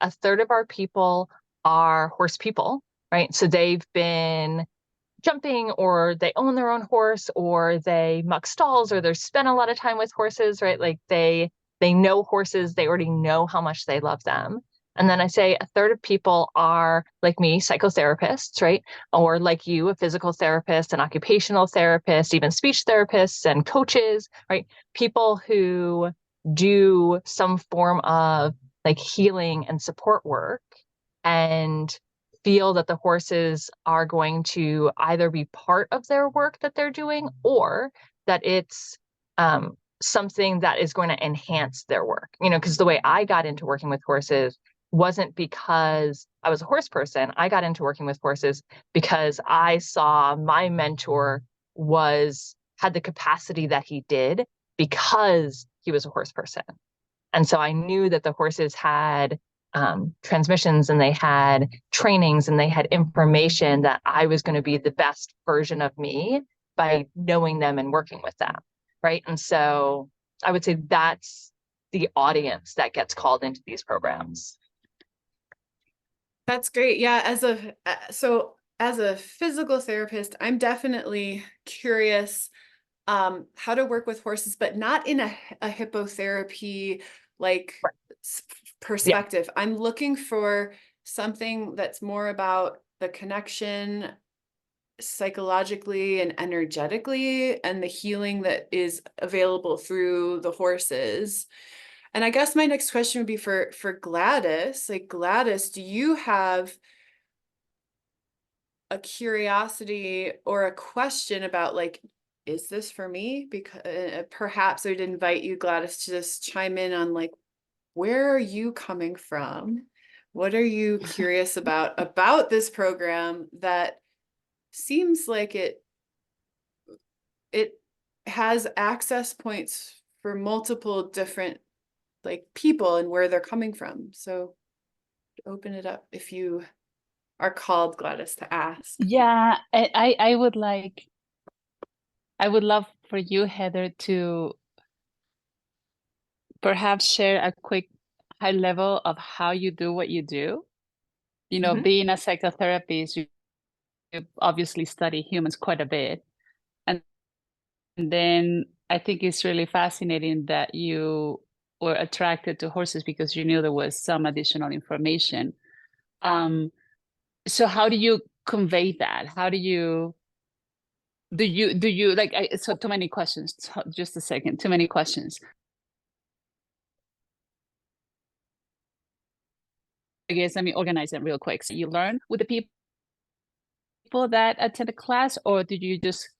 a third of our people are horse people, right? So they've been jumping, or they own their own horse, or they muck stalls, or they've spent a lot of time with horses, right? Like they know horses, they already know how much they love them. And then I say a third of people are like me, psychotherapists, right? Or like you, a physical therapist, an occupational therapist, even speech therapists and coaches, right? People who do some form of like healing and support work and feel that the horses are going to either be part of their work that they're doing, or that it's something that is going to enhance their work. You know, because the way I got into working with horses wasn't because I was a horse person. I got into working with horses because I saw my mentor had the capacity that he did because he was a horse person. And so I knew that the horses had transmissions, and they had trainings, and they had information that I was going to be the best version of me by knowing them and working with them, right? And so I would say that's the audience that gets called into these programs. That's great. Yeah, as a physical therapist, I'm definitely curious how to work with horses, but not in a hippotherapy like perspective. Yeah. I'm looking for something that's more about the connection psychologically and energetically, and the healing that is available through the horses. And I guess my next question would be for Gladys. Like, Gladys, do you have a curiosity or a question about, like, is this for me? Because perhaps I would invite you, Gladys, to just chime in on, like, where are you coming from? What are you curious about this program that seems like it has access points for multiple different like people and where they're coming from? So open it up if you are called, Gladys, to ask. Yeah, I would love for you, Heather, to perhaps share a quick high level of how you do what you do. You know, being a psychotherapist, you obviously study humans quite a bit. And then I think it's really fascinating that you were attracted to horses because you knew there was some additional information. So how do you convey that? How do you like, so too many questions, just a second, too many questions. I guess let me organize them real quick. So you learn with the people that attend the class, or did you just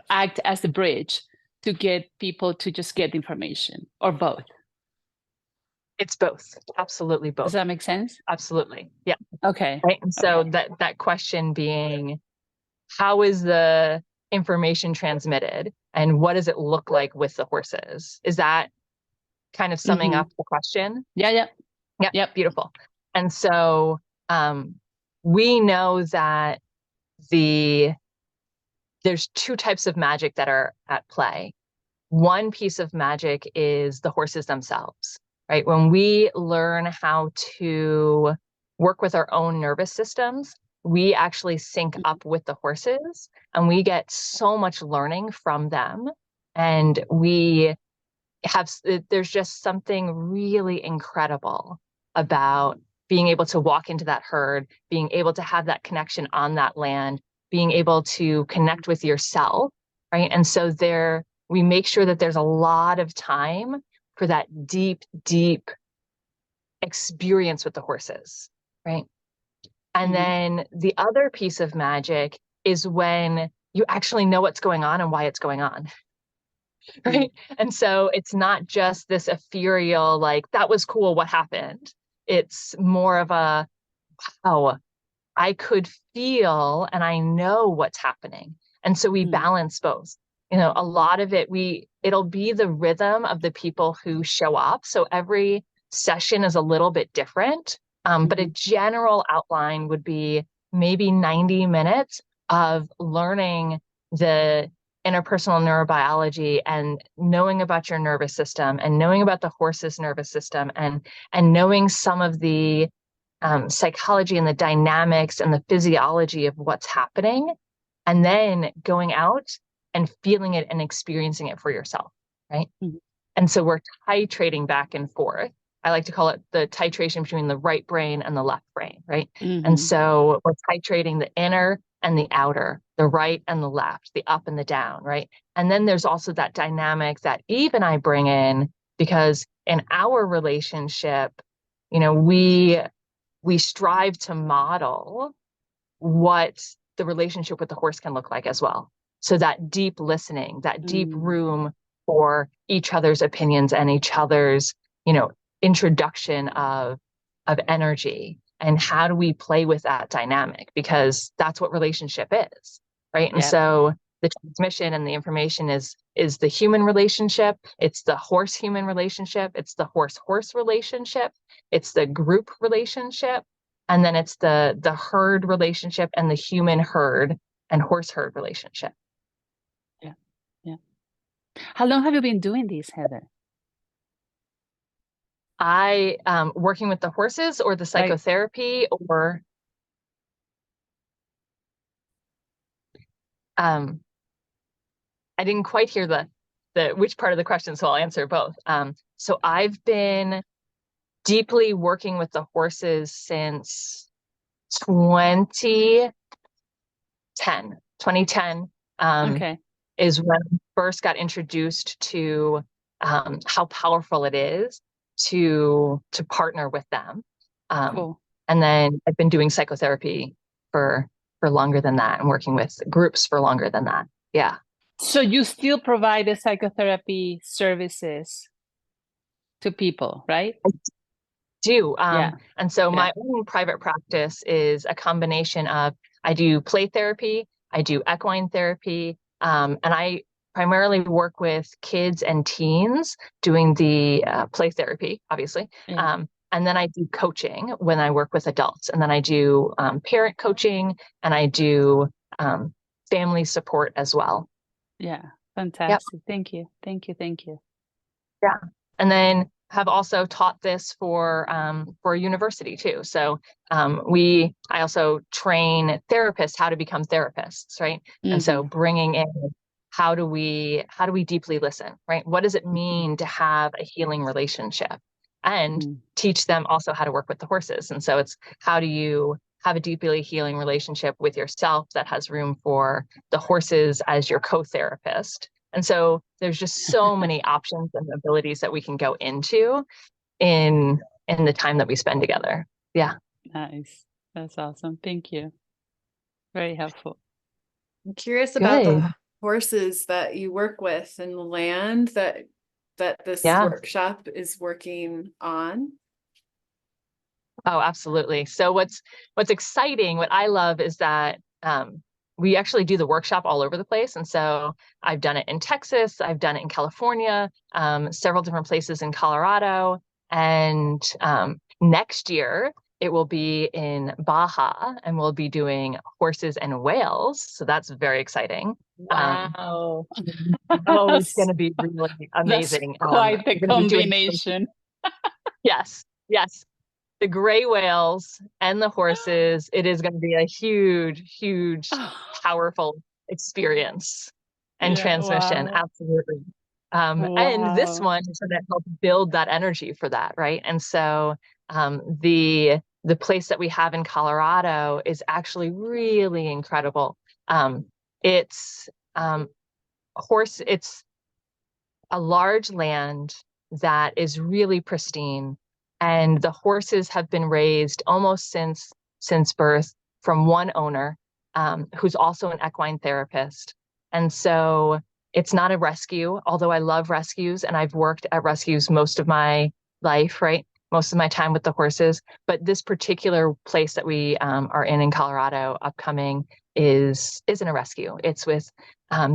act as the bridge to get people to just get information, or both? It's both. Absolutely both. Does that make sense? Absolutely. Yeah. Okay. Right. And so that question being, how is the information transmitted, and what does it look like with the horses? Is that kind of summing up the question? Yeah. Yep. Beautiful. And so we know that there's two types of magic that are at play. One piece of magic is the horses themselves, right? When we learn how to work with our own nervous systems, we actually sync up with the horses, and we get so much learning from them. And there's just something really incredible about being able to walk into that herd, being able to have that connection on that land, being able to connect with yourself, right? And so we make sure that there's a lot of time for that deep, deep experience with the horses, right? And then the other piece of magic is when you actually know what's going on and why it's going on, right? And so it's not just this ethereal, like, that was cool, what happened? It's more of a, wow, I could feel and I know what's happening. And so we balance both. You know, a lot of it'll be the rhythm of the people who show up. So every session is a little bit different, but a general outline would be maybe 90 minutes of learning the interpersonal neurobiology and knowing about your nervous system and knowing about the horse's nervous system and knowing some of the psychology and the dynamics and the physiology of what's happening, and then going out and feeling it and experiencing it for yourself, right? Mm-hmm. And so we're titrating back and forth. I like to call it the titration between the right brain and the left brain, right? Mm-hmm. And so we're titrating the inner and the outer, the right and the left, the up and the down, right? And then there's also that dynamic that Eve and I bring in, because in our relationship, you know, we strive to model what the relationship with the horse can look like as well. So that deep listening, that deep room for each other's opinions and each other's, you know, introduction of energy, and how do we play with that dynamic, because that's what relationship is, right? And so the transmission and the information is the human relationship, it's the horse human relationship, it's the horse relationship, it's the group relationship, and then it's the herd relationship and the human herd and horse herd relationship. Yeah. How long have you been doing this, Heather? I working with the horses, or the psychotherapy, or I didn't quite hear the which part of the question, so I'll answer both. So I've been deeply working with the horses since 2010. 2010 is when I first got introduced to how powerful it is to partner with them. Cool. And then I've been doing psychotherapy for longer than that, and working with groups for longer than that. Yeah. So you still provide the psychotherapy services to people, right? I do. Yeah. And so my own private practice is a combination of, I do play therapy, I do equine therapy, and I primarily work with kids and teens doing the play therapy, obviously. And then I do coaching when I work with adults. And then I do parent coaching, and I do family support as well. Yeah, fantastic. Yep. Thank you. Yeah. And then have also taught this for university too. So I also train therapists how to become therapists, right? And so bringing in, how do we deeply listen, right? What does it mean to have a healing relationship? And teach them also how to work with the horses. And so it's, how do you have a deeply healing relationship with yourself that has room for the horses as your co-therapist? And so there's just so many options and abilities that we can go into in the time that we spend together. Yeah. Nice. That's awesome. Thank you. Very helpful. I'm curious about the horses that you work with and the land that this workshop is working on. Oh, absolutely. So what's exciting, what I love, is that we actually do the workshop all over the place. And so I've done it in Texas, I've done it in California, several different places in Colorado, and next year it will be in Baja, and we'll be doing horses and whales. So that's very exciting. Wow. It's going to be really amazing. That's quite the combination. Yes. The gray whales and the horses, it is going to be a huge, powerful experience and transmission. Wow. Absolutely. And this one is going to help build that energy for that, right? And so the place that we have in Colorado is actually really incredible. It's it's a large land that is really pristine, and the horses have been raised almost since birth from one owner, who's also an equine therapist. And so it's not a rescue, although I love rescues and I've worked at rescues most of my life, right? Most of my time with the horses. But this particular place that we are in Colorado upcoming isn't a rescue. It's with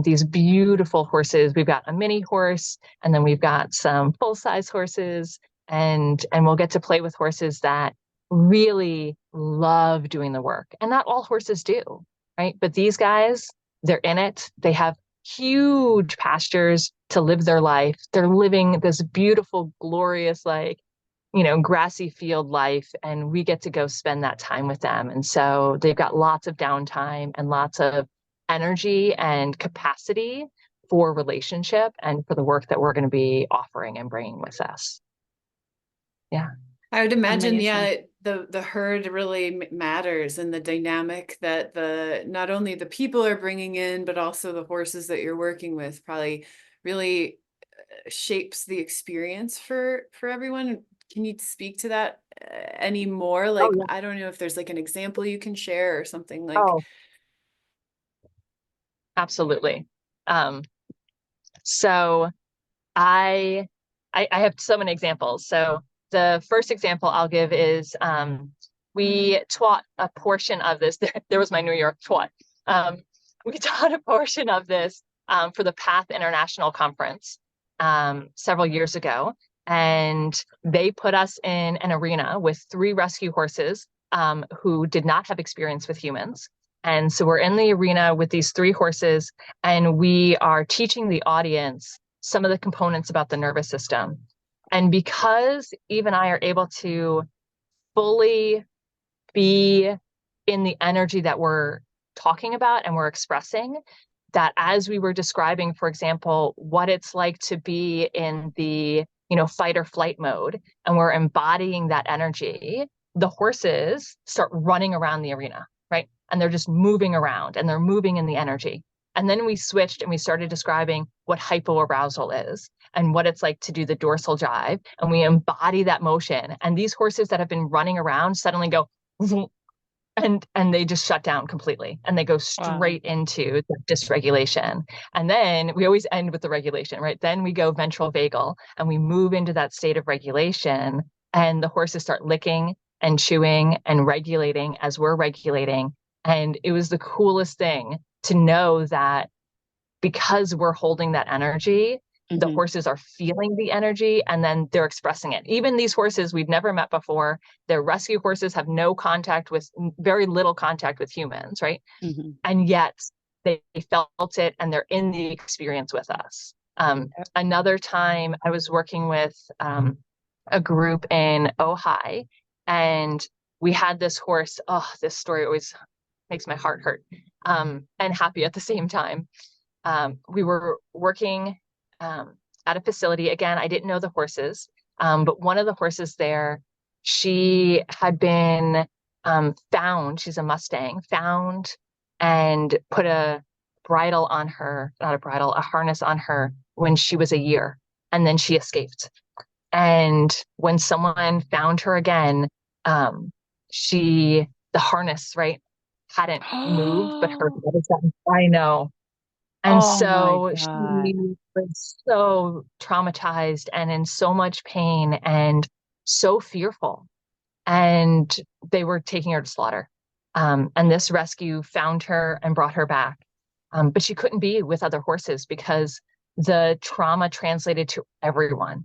these beautiful horses. We've got a mini horse, and then we've got some full-size horses, and we'll get to play with horses that really love doing the work. And not all horses do, right? But these guys, they're in it. They have huge pastures to live their life. They're living this beautiful, glorious, like grassy field life, and we get to go spend that time with them. And so they've got lots of downtime and lots of energy and capacity for relationship and for the work that we're going to be offering and bringing with us. Yeah. I would imagine, Amazing. yeah, the herd really matters, and the dynamic that not only the people are bringing in, but also the horses that you're working with probably really shapes the experience for everyone. Can you speak to that any more? Like, Yeah. I don't know if there's like an example you can share or something like. Oh, absolutely. So I have so many examples. So the first example I'll give is we taught a portion of this. There was my New York twat. We taught a portion of this for the PATH International Conference several years ago. And they put us in an arena with 3 rescue horses who did not have experience with humans. And so we're in the arena with these 3 horses, and we are teaching the audience some of the components about the nervous system. And because Eve and I are able to fully be in the energy that we're talking about and we're expressing, that as we were describing, for example, what it's like to be in the, fight or flight mode, and we're embodying that energy, the horses start running around the arena, right? And they're just moving around and they're moving in the energy. And then we switched and we started describing what hypoarousal is and what it's like to do the dorsal jive. And we embody that motion. And these horses that have been running around suddenly go, and they just shut down completely, and they go straight into the dysregulation. And then we always end with the regulation, right? Then we go ventral vagal and we move into that state of regulation, and the horses start licking and chewing and regulating as we're regulating. And it was the coolest thing to know that because we're holding that energy, the horses are feeling the energy and then they're expressing it. Even these horses we'd never met before, they're rescue horses, have no contact with, very little contact with humans, right? And yet they felt it and they're in the experience with us. Another time I was working with a group in Ojai, and we had this horse. Oh, this story always makes my heart hurt and happy at the same time. We were working at a facility. Again, I didn't know the horses, but one of the horses there, she had been found, she's a Mustang, found and put a bridle on her, not a bridle, a harness on her when she was a year, and then she escaped. And when someone found her again, the harness, right, hadn't moved, but her medicine, I know. And so she was so traumatized and in so much pain and so fearful. And they were taking her to slaughter. And this rescue found her and brought her back. But she couldn't be with other horses because the trauma translated to everyone.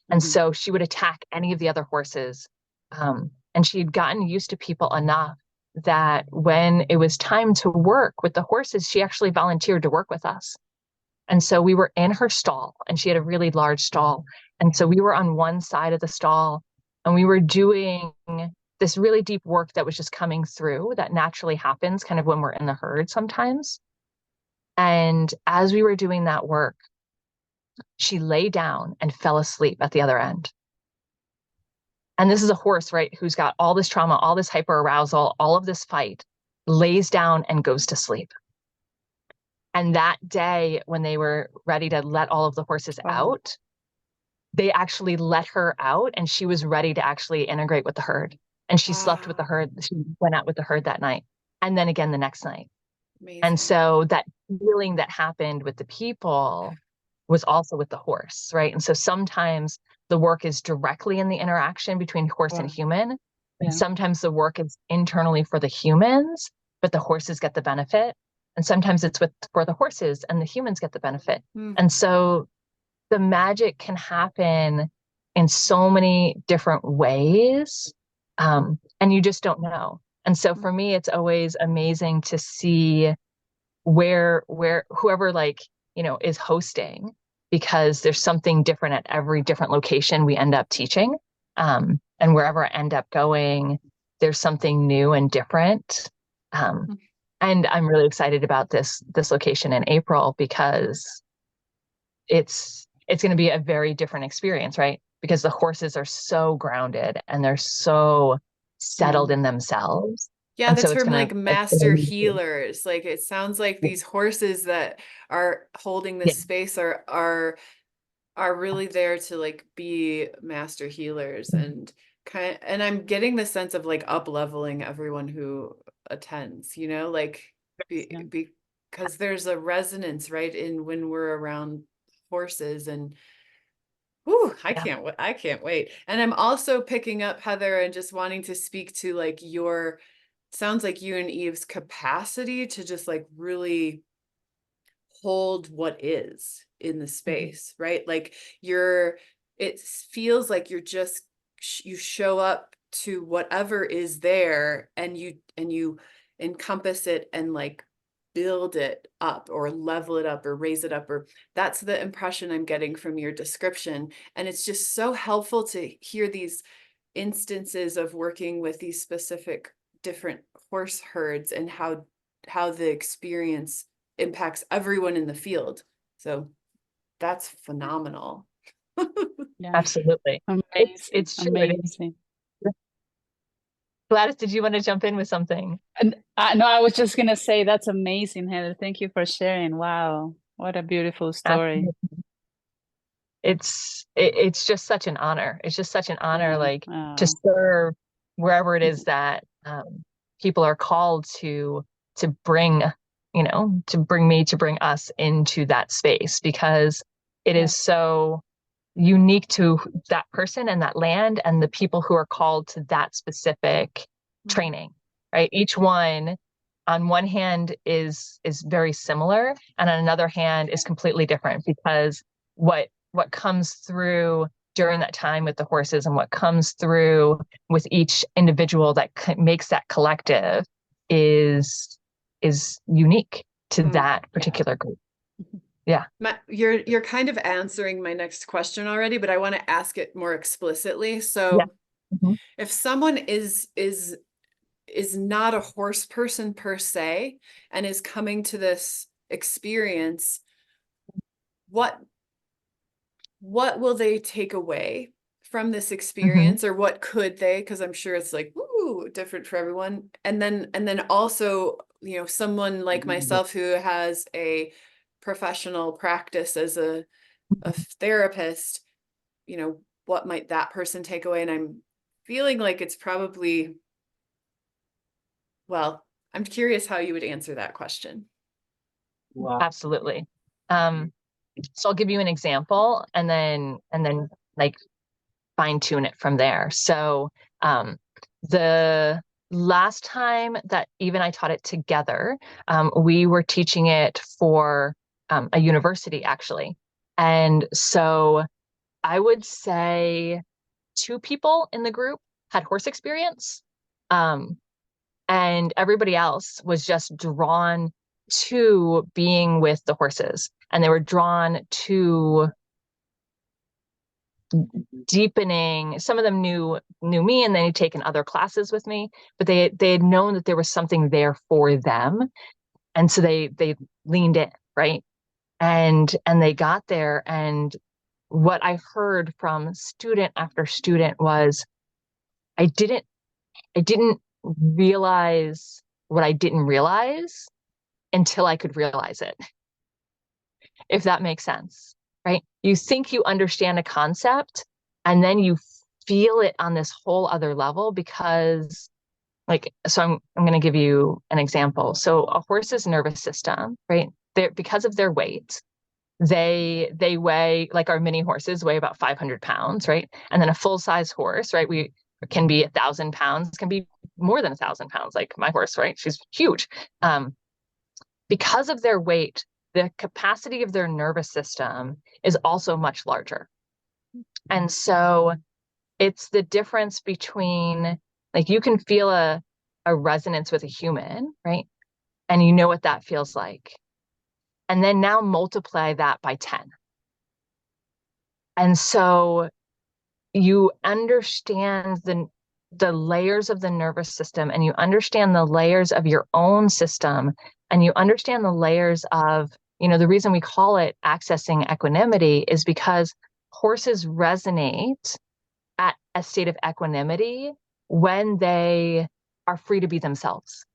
And so she would attack any of the other horses. And she had gotten used to people enough that when it was time to work with the horses, she actually volunteered to work with us. And so we were in her stall, and she had a really large stall. And so we were on one side of the stall, and we were doing this really deep work that was just coming through, that naturally happens kind of when we're in the herd sometimes. And as we were doing that work, she lay down and fell asleep at the other end. And this is a horse, right, who's got all this trauma, all this hyperarousal, all of this fight, lays down and goes to sleep. And that day, when they were ready to let all of the horses out, they actually let her out, and she was ready to actually integrate with the herd. And she slept with the herd. She went out with the herd that night, and then again the next night. Amazing. And so that healing that happened with the people was also with the horse, right? And so sometimes the work is directly in the interaction between horse and human. And sometimes the work is internally for the humans, but the horses get the benefit. And sometimes it's for the horses and the humans get the benefit. And so the magic can happen in so many different ways. And you just don't know. And so for me, it's always amazing to see where whoever is hosting, because there's something different at every different location we end up teaching. And wherever I end up going, there's something new and different. And I'm really excited about this location in April because it's going to be a very different experience, right? Because the horses are so grounded and they're so settled in themselves. Yeah, And the so term like master healers, like it sounds like these horses that are holding this space are really there to like be master healers and and I'm getting the sense of like up leveling everyone who attends, you know, like because there's a resonance, right, in when we're around horses and whew, I can't wait. And I'm also picking up, Heather, and just wanting to speak to like sounds like you and Eve's capacity to just like really hold what is in the space, right? Like it feels like you're just, you show up to whatever is there and you encompass it and like build it up or level it up or raise it up, or that's the impression I'm getting from your description. And it's just so helpful to hear these instances of working with these specific different horse herds and how the experience impacts everyone in the field. So that's phenomenal. Yeah, Absolutely. amazing. It's true. Amazing. Gladys, did you want to jump in with something? And no, I was just gonna say that's amazing, Heather. Thank you for sharing. Wow, what a beautiful story. Absolutely. It's just such an honor. It's just such an honor, like to serve wherever it is that people are called to bring, to bring us into that space, because it is so unique to that person and that land and the people who are called to that specific training, right? Each one on one hand is very similar, and on another hand is completely different, because what comes through during that time with the horses and what comes through with each individual that makes that collective is unique to that particular group. Yeah. You're kind of answering my next question already, but I want to ask it more explicitly. So if someone is not a horse person per se and is coming to this experience, what will they take away from this experience, or what could they, because I'm sure it's like different for everyone. And then also, someone like myself who has a professional practice as a therapist, what might that person take away? And I'm feeling like it's probably, well, I'm curious how you would answer that question. Wow. Absolutely. So I'll give you an example and then like fine tune it from there. So the last time that Eve and I taught it together, we were teaching it for a university, actually. And so I would say 2 people in the group had horse experience, and everybody else was just drawn to being with the horses, and they were drawn to deepening. Some of them knew me and they had taken other classes with me, but they had known that there was something there for them, and so they leaned in, right? And they got there, and what I heard from student after student was, I didn't realize what I didn't realize until I could realize it, if that makes sense, right? You think you understand a concept and then you feel it on this whole other level, because so I'm going to give you an example. So a horse's nervous system, right? Because of their weight, they weigh, like our mini horses weigh about 500 pounds, right? And then a full size horse, right? We can be 1,000 pounds, can be more than 1,000 pounds. Like my horse, right? She's huge. Because of their weight, the capacity of their nervous system is also much larger. And so it's the difference between, like, you can feel a resonance with a human, right? And you know what that feels like. And then now multiply that by 10. And so you understand the layers of the nervous system, and you understand the layers of your own system, and you understand the layers of, the reason we call it accessing equanimity is because horses resonate at a state of equanimity when they are free to be themselves,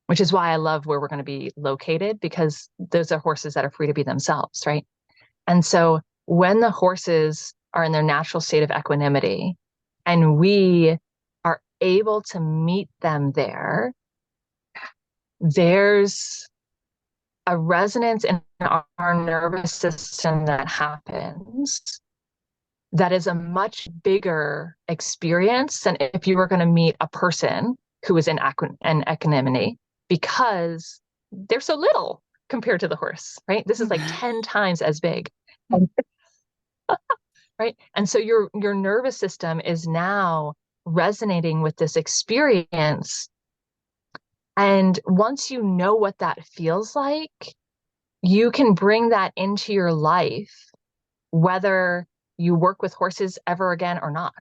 which is why I love where we're going to be located, because those are horses that are free to be themselves, right? And so when the horses are in their natural state of equanimity and we are able to meet them there, there's a resonance in our nervous system that happens that is a much bigger experience than if you were going to meet a person who is in equanimity, because they're so little compared to the horse, right? This is like 10 times as big. Right? And so your nervous system is now resonating with this experience. And once you know what that feels like, you can bring that into your life, whether you work with horses ever again or not,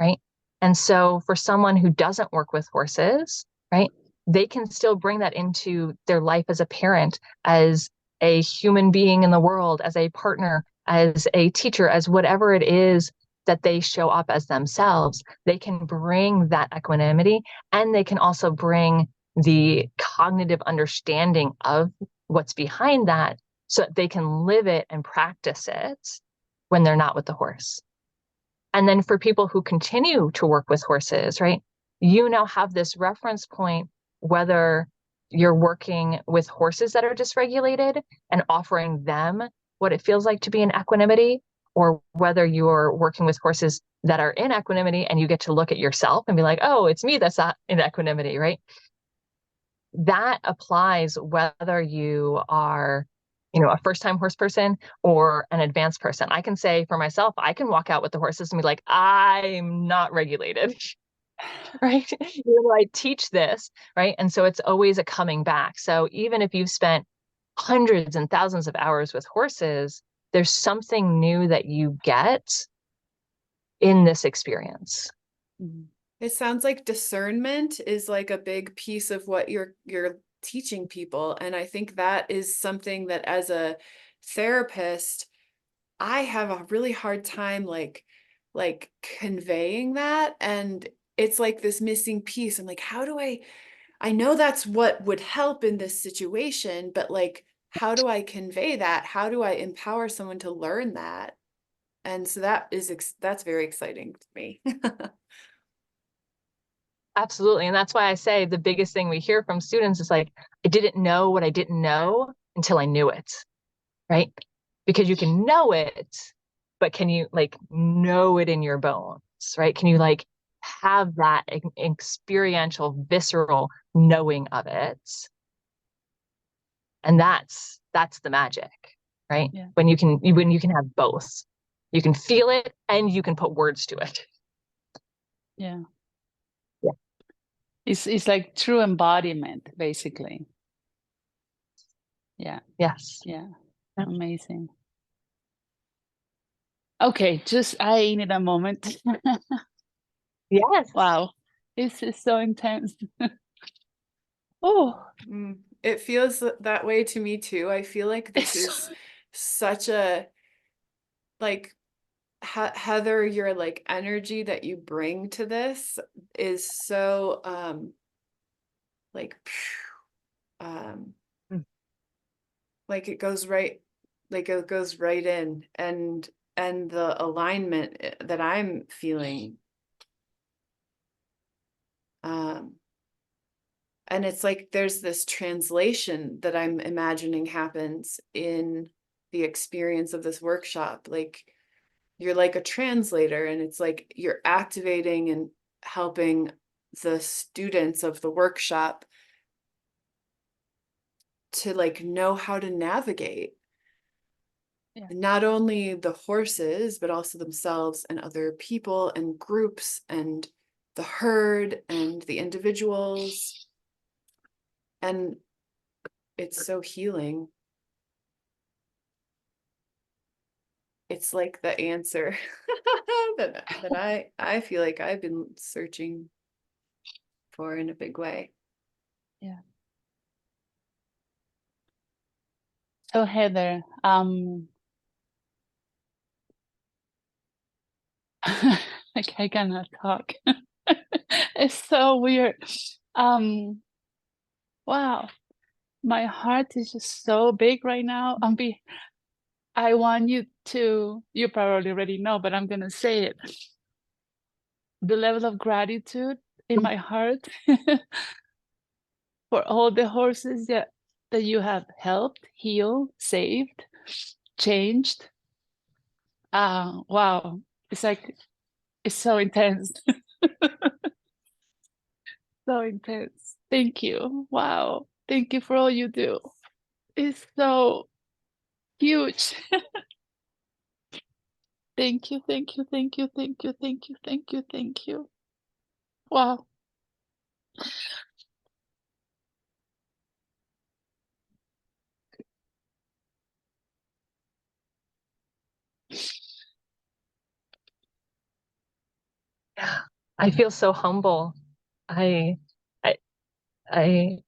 right? And so for someone who doesn't work with horses, right, they can still bring that into their life as a parent, as a human being in the world, as a partner, as a teacher, as whatever it is that they show up as themselves. They can bring that equanimity, and they can also bring the cognitive understanding of what's behind that, so that they can live it and practice it when they're not with the horse. And then for people who continue to work with horses, right, you now have this reference point, whether you're working with horses that are dysregulated and offering them what it feels like to be in equanimity, or whether you're working with horses that are in equanimity and you get to look at yourself and be like, oh, it's me that's not in equanimity, right? That applies whether you are, a first-time horse person or an advanced person. I can say for myself, I can walk out with the horses and be like, I'm not regulated, right? I teach this, right? And so it's always a coming back. So even if you've spent hundreds and thousands of hours with horses, there's something new that you get in this experience. It sounds like discernment is like a big piece of what you're teaching people. And I think that is something that as a therapist, I have a really hard time like conveying that. And it's like this missing piece. I'm like, how do I know that's what would help in this situation, but like, how do I convey that? How do I empower someone to learn that? And so that's very exciting to me. Absolutely. And that's why I say the biggest thing we hear from students is like, I didn't know what I didn't know until I knew it, right? Because you can know it, but can you like know it in your bones, right? Can you like have that experiential, visceral knowing of it? And that's the magic, right? Yeah. When you can have both. You can feel it and you can put words to it. Yeah. Yeah. It's like true embodiment, basically. Yeah. Yes. Yeah. Amazing. Okay, I need a moment. Yes. Wow. This is so intense. Oh, it feels that way to me too. I feel like this is such a, like, Heather, your like energy that you bring to this is so like like it goes right, like it goes right in, and the alignment that I'm feeling, and it's like there's this translation that I'm imagining happens in the experience of this workshop. Like you're like a translator, and it's like you're activating and helping the students of the workshop to like know how to navigate not only the horses, but also themselves and other people and groups and the herd and the individuals. And it's so healing. it's like the answer that I feel like I've been searching for in a big way. Yeah. So Heather, like I cannot talk. It's so weird. Wow, my heart is just so big right now. I want you to, you probably already know, but I'm gonna say it. The level of gratitude in my heart for all the horses that you have helped, healed, saved, changed. Wow, it's like, it's so intense. So intense. Thank you. Wow. Thank you for all you do. It's so huge. Thank you, thank you, thank you, thank you, thank you, thank you, thank you. Wow. Yeah. I feel so humble. I, I,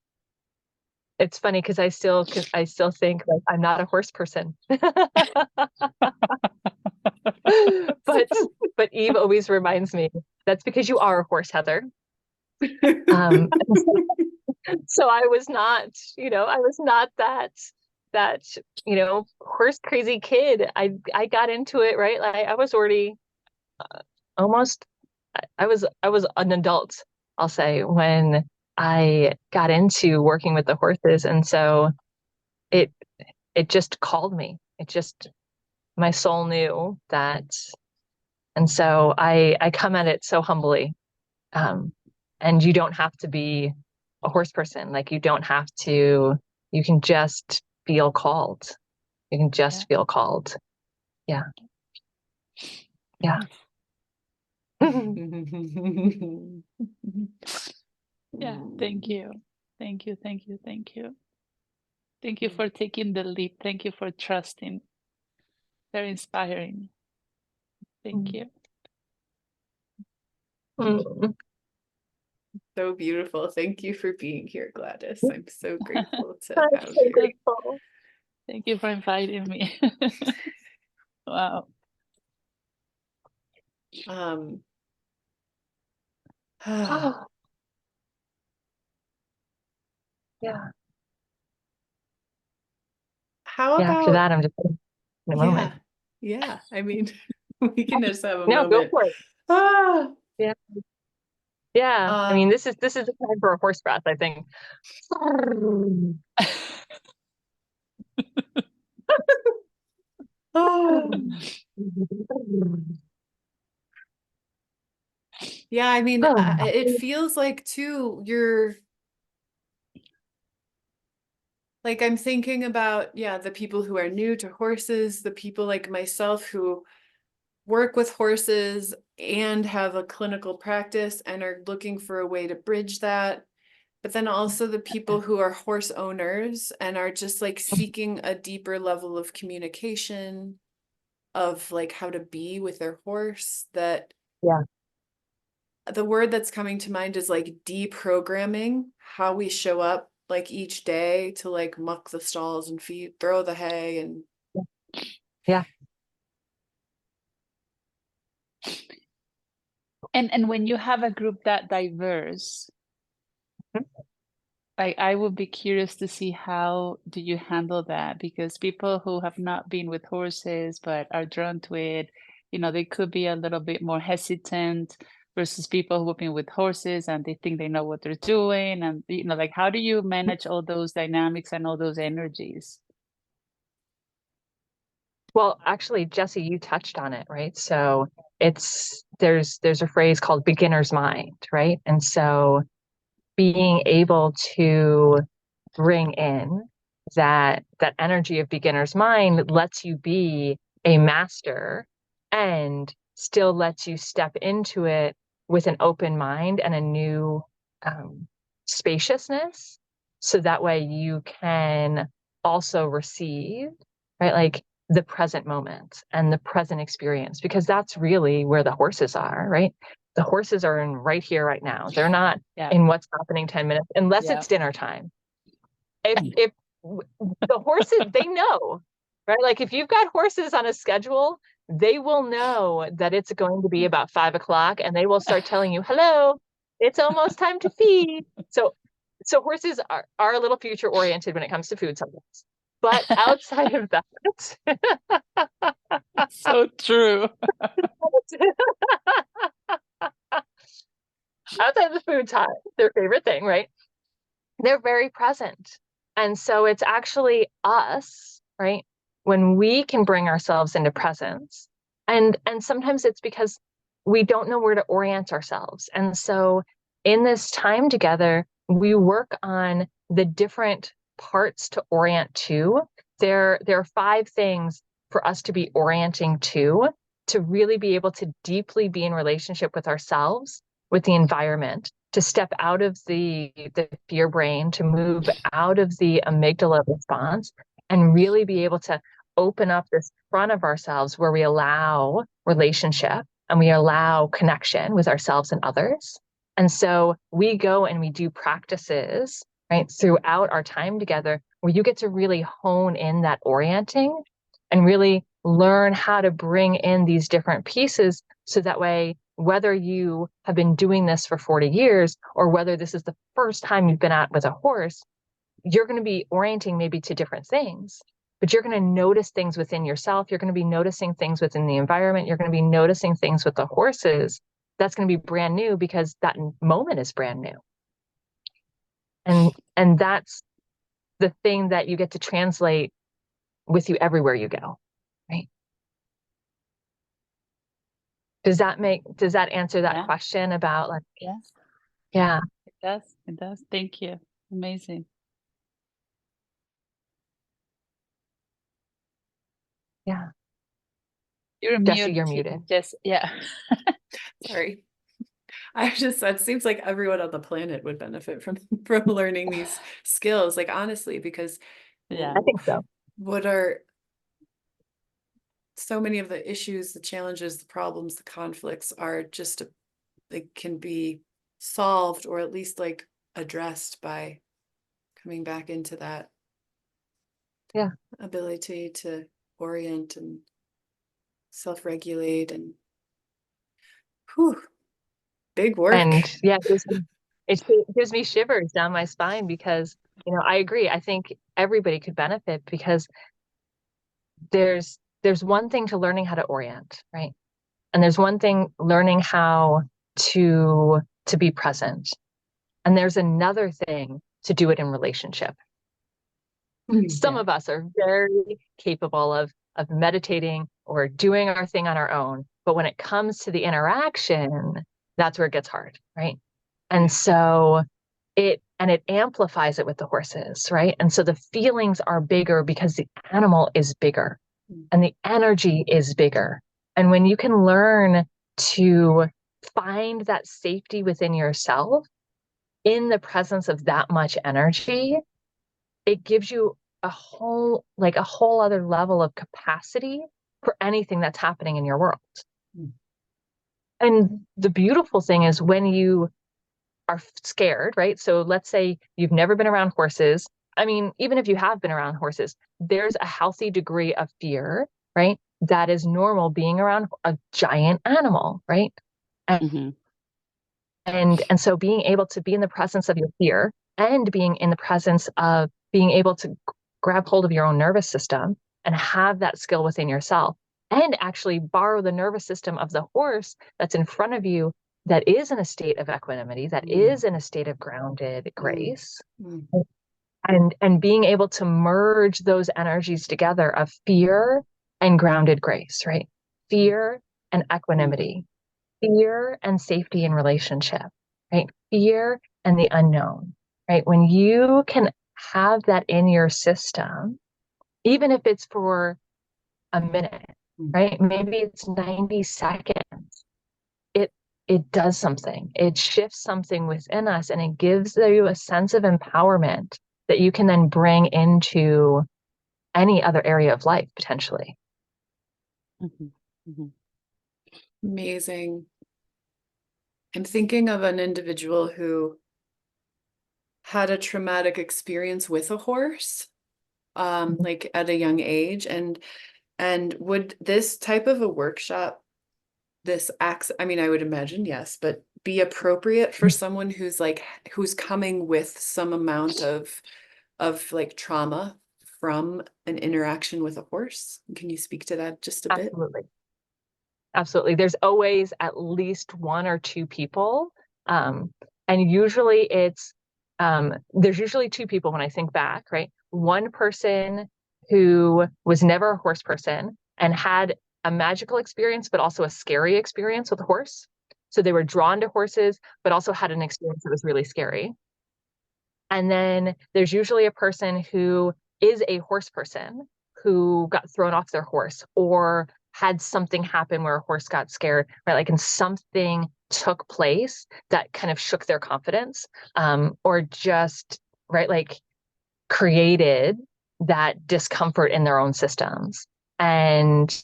it's funny because I still think like I'm not a horse person. But Eve always reminds me that's because you are a horse, Heather. Um, so I was not, I was not that horse crazy kid. I got into it, right? Like I was already almost I was an adult, I'll say, when I got into working with the horses. And so it just called me. It just, my soul knew that. And so I come at it so humbly. And you don't have to be a horse person. Like you don't have to, you can just feel called. You can just feel called. Yeah. Yeah. Yeah, thank you. Thank you, thank you, thank you. Thank you for taking the leap. Thank you for trusting. Very inspiring. Thank you. So beautiful. Thank you for being here, Gladys. I'm so grateful to I'm have so you. grateful. Thank you for inviting me. Wow. Oh, yeah. How Yeah. After about, that, I'm just in a moment. yeah. I mean, we can just have a No, go moment. for it. Ah, Yeah. Yeah. I mean, this is the time for a horse breath, I think. oh. Yeah, I mean, it feels like too, you're like, I'm thinking about, the people who are new to horses, the people like myself who work with horses and have a clinical practice and are looking for a way to bridge that. But then also the people who are horse owners and are just like seeking a deeper level of communication of like how to be with their horse. That the word that's coming to mind is like deprogramming how we show up like each day to like muck the stalls and throw the hay and yeah. And when you have a group that diverse, I would be curious to see how do you handle that, because people who have not been with horses but are drawn to it, they could be a little bit more hesitant versus people who have been with horses and they think they know what they're doing. And, like, how do you manage all those dynamics and all those energies? Well, actually, Jessie, you touched on it, right? So there's a phrase called beginner's mind, right? And so being able to bring in that energy of beginner's mind lets you be a master and still lets you step into it with an open mind and a new spaciousness. So that way you can also receive, right? Like the present moment and the present experience, because that's really where the horses are, right? The horses are in right here, right now. They're not in what's happening 10 minutes, unless it's dinner time. If the horses, they know, right? Like if you've got horses on a schedule, they will know that it's going to be about 5 o'clock, and they will start telling you, hello, it's almost time to feed. So horses are a little future oriented when it comes to food sometimes. But outside of that, so true. Outside of the food time, their favorite thing, right? They're very present. And so it's actually us, right? When we can bring ourselves into presence. And sometimes it's because we don't know where to orient ourselves. And so in this time together, we work on the different parts to orient to. There are 5 things for us to be orienting to really be able to deeply be in relationship with ourselves, with the environment, to step out of the fear brain, to move out of the amygdala response, and really be able to open up this front of ourselves where we allow relationship and we allow connection with ourselves and others. And so we go and we do practices, right, throughout our time together, where you get to really hone in that orienting and really learn how to bring in these different pieces, so that way, whether you have been doing this for 40 years or whether this is the first time you've been out with a horse, you're going to be orienting maybe to different things, but you're going to notice things within yourself. You're going to be noticing things within the environment. You're going to be noticing things with the horses. That's going to be brand new, because that moment is brand new. And that's the thing that you get to translate with you everywhere you go, right? Does that answer that question about, like, yes, yeah, it does. Thank you. Amazing. yeah. You're Jessie, muted. you're muted. Yes, yeah. Sorry. It seems like everyone on the planet would benefit from learning these skills, like, honestly, because Yeah, I think so. what are so many of the issues, the challenges, the problems, the conflicts are just, they can be solved, or at least like addressed, by coming back into that ability to orient and self-regulate. And big work. And yeah, it gives me shivers down my spine, because, I agree. I think everybody could benefit, because there's one thing to learning how to orient, right? And there's one thing learning how to be present. And there's another thing to do it in relationship. Some of us are very capable of meditating or doing our thing on our own. But when it comes to the interaction, that's where it gets hard, right? And so it amplifies it with the horses, right? And so the feelings are bigger because the animal is bigger and the energy is bigger. And when you can learn to find that safety within yourself in the presence of that much energy, it gives you a whole other level of capacity for anything that's happening in your world. And the beautiful thing is, when you are scared, right? So let's say you've never been around horses. I mean, even if you have been around horses, there's a healthy degree of fear, right? That is normal being around a giant animal, right? And so being able to be in the presence of your fear, and being in the presence of being able to grab hold of your own nervous system and have that skill within yourself, and actually borrow the nervous system of the horse that's in front of you, that is in a state of equanimity, that is in a state of grounded grace, and being able to merge those energies together of fear and grounded grace, right? Fear and equanimity, fear and safety in relationship, right? Fear and the unknown, right? When you can have that in your system, even if it's for a minute, right? Maybe it's 90 seconds. It does something. It shifts something within us, and it gives you a sense of empowerment that you can then bring into any other area of life, potentially. Mhm, mhm. Amazing. I'm thinking of an individual who had a traumatic experience with a horse, like at a young age. And would this type of a workshop, I mean, I would imagine yes, but be appropriate for someone who's coming with some amount of like trauma from an interaction with a horse? Can you speak to that just a bit? Absolutely. Absolutely. There's always at least one or two people. And usually there's usually two people when I think back, right? One person who was never a horse person and had a magical experience, but also a scary experience with a horse. So they were drawn to horses, but also had an experience that was really scary. And then there's usually a person who is a horse person who got thrown off their horse or had something happen where a horse got scared, right? Like, and something took place that kind of shook their confidence, or just, right, like created that discomfort in their own systems. And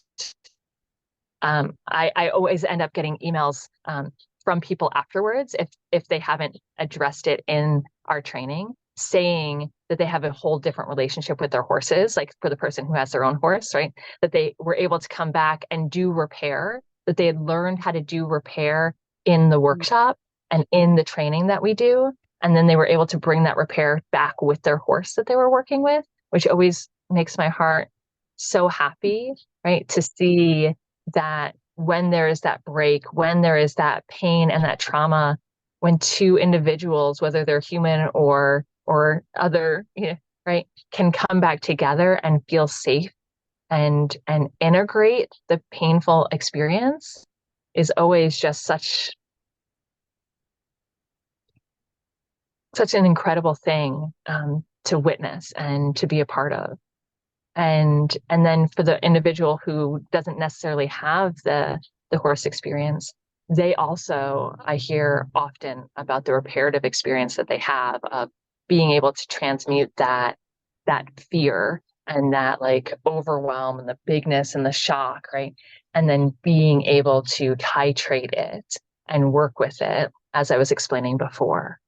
I always end up getting emails from people afterwards if they haven't addressed it in our training, saying that they have a whole different relationship with their horses, like for the person who has their own horse, right? That they were able to come back and do repair, that they had learned how to do repair in the workshop and in the training that we do. And then they were able to bring that repair back with their horse that they were working with, which always makes my heart so happy, right? To see that when there is that break, when there is that pain and that trauma, when two individuals, whether they're human or other, right, can come back together and feel safe and integrate the painful experience, is always just such an incredible thing to witness and to be a part of. And then for the individual who doesn't necessarily have the horse experience, they also, I hear often about the reparative experience that they have of being able to transmute that fear and that like overwhelm and the bigness and the shock, right? And then being able to titrate it and work with it, as I was explaining before.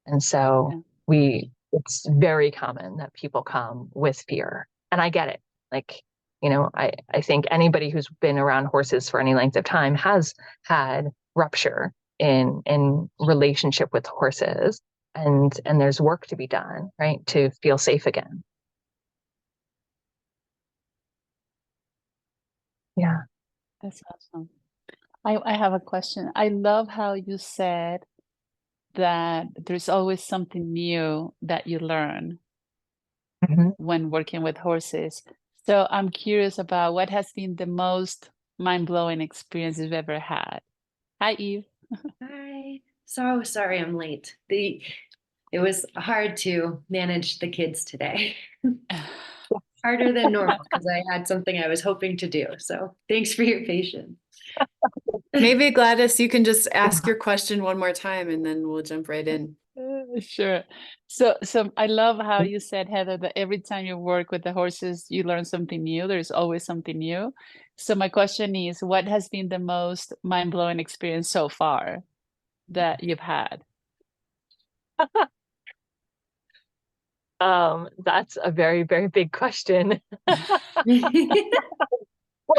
And so it's very common that people come with fear. And I get it. Like, I think anybody who's been around horses for any length of time has had rupture in relationship with horses. And there's work to be done, right? To feel safe again. Yeah. That's awesome. I have a question. I love how you said that there's always something new that you learn when working with horses. So I'm curious about what has been the most mind-blowing experience you've ever had. Hi, Eve. Hi. So sorry I'm late. It was hard to manage the kids today. Harder than normal because I had something I was hoping to do. So thanks for your patience. Maybe Gladys, you can just ask your question one more time and then we'll jump right in. Sure. So I love how you said, Heather, that every time you work with the horses, you learn something new. There's always something new. So my question is, what has been the most mind-blowing experience so far that you've had? That's a very, very big question. Well,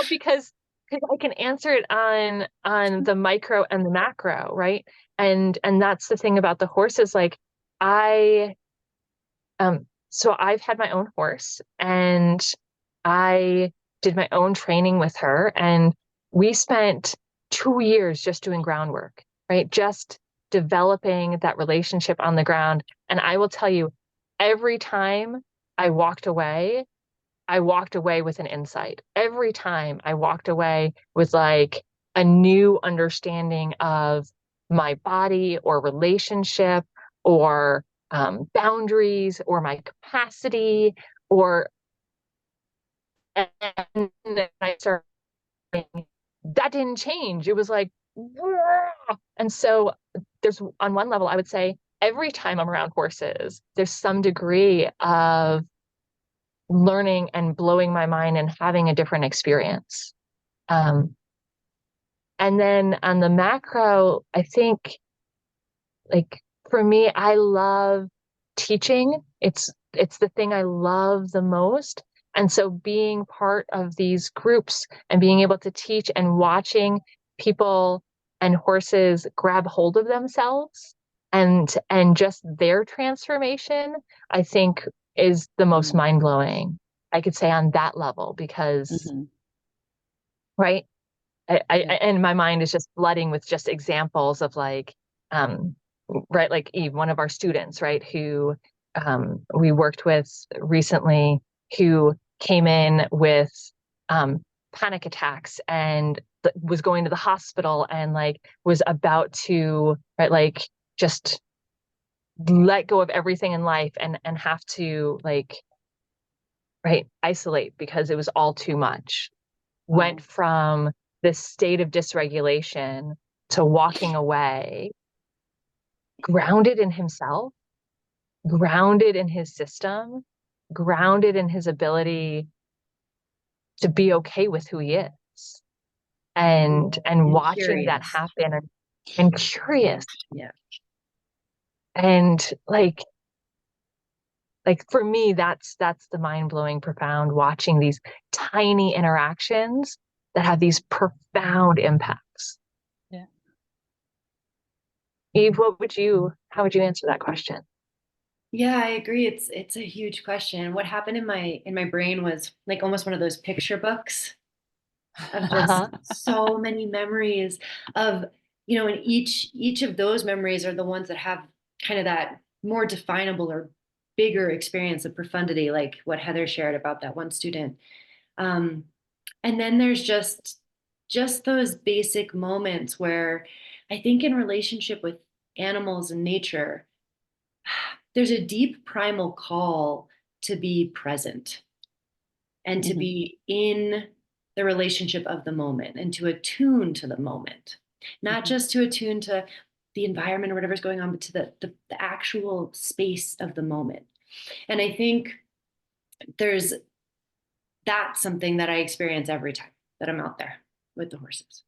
because I can answer it on the micro and the macro, right? And that's the thing about the horses. Like so I've had my own horse and I did my own training with her, and we spent 2 years just doing groundwork, right? Just developing that relationship on the ground. And I will tell you, every time I walked away with an insight. Every time I walked away with like a new understanding of my body or relationship or boundaries or my capacity, or and then I started, that didn't change. It was like, whoa. And so there's, on one level, I would say every time I'm around horses, there's some degree of learning and blowing my mind and having a different experience. And then on the macro, I think, like, for me, I love teaching. It's the thing I love the most. And so being part of these groups and being able to teach and watching people and horses grab hold of themselves and just their transformation, I think is the most mind-blowing, I could say, on that level, because right, and my mind is just flooding with just examples of like, right, like Eve, one of our students, right, who we worked with recently, who came in with panic attacks and was going to the hospital and like was about to, right, like just let go of everything in life and have to, like, right, isolate because it was all too much. Went from this state of dysregulation to walking away, grounded in himself, grounded in his system, grounded in his ability to be okay with who he is, and watching curious. that happen, and curious. Yeah. And like for me, that's the mind-blowing, profound, watching these tiny interactions that have these profound impacts. Yeah. Eve, how would you answer that question? Yeah, I agree. It's a huge question. What happened in my brain was like almost one of those picture books of just so many memories of, and each of those memories are the ones that have kind of that more definable or bigger experience of profundity, like what Heather shared about that one student. And then there's just those basic moments where I think in relationship with animals and nature, there's a deep primal call to be present and to be in the relationship of the moment and to attune to the moment, not just to attune to the environment or whatever's going on, but to the actual space of the moment. And I think that's something that I experience every time that I'm out there with the horses,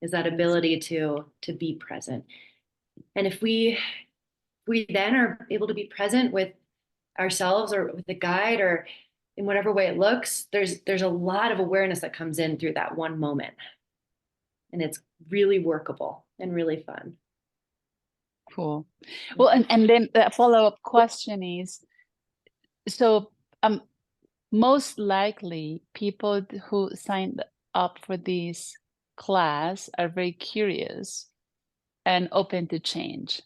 is that ability to be present. And if we then are able to be present with ourselves or with the guide or in whatever way it looks, there's a lot of awareness that comes in through that one moment. And it's really workable and really fun. Cool. Well, and then the follow-up question is, so most likely people who signed up for this class are very curious and open to change.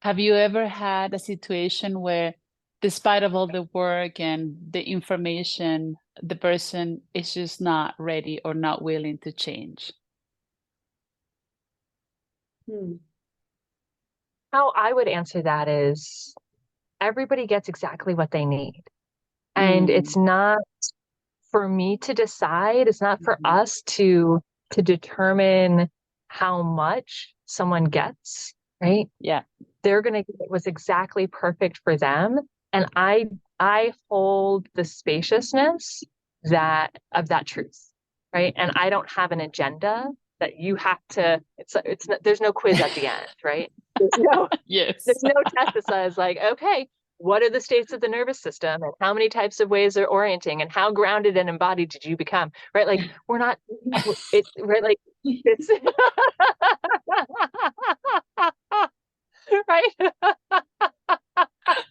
Have you ever had a situation where, despite of all the work and the information, the person is just not ready or not willing to change? How I would answer that is, everybody gets exactly what they need. And it's not for me to decide, it's not for us to determine how much someone gets, right? Yeah. They're going to get what's exactly perfect for them. And I hold the spaciousness of that truth, right? And I don't have an agenda that you have to, there's no quiz at the end, right? There's no test that says like, okay, what are the states of the nervous system and how many types of ways they're orienting and how grounded and embodied did you become, right? Like, we're not, right? Like, it's right.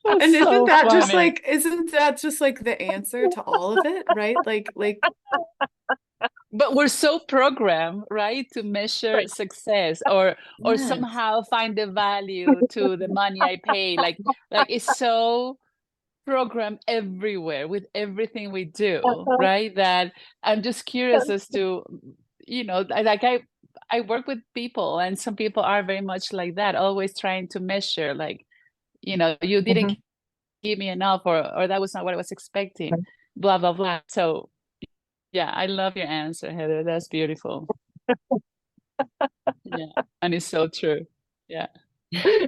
And isn't that just like the answer to all of it, right? Like but we're so programmed, right, to measure success or somehow find the value to the money I pay. Like it's so programmed everywhere with everything we do, right? That I'm just curious as to, I work with people, and some people are very much like that, always trying to measure, like, you didn't give me enough, or that was not what I was expecting, blah, blah, blah. So yeah, I love your answer, Heather. That's beautiful. Yeah, and it's so true. Yeah. Eve,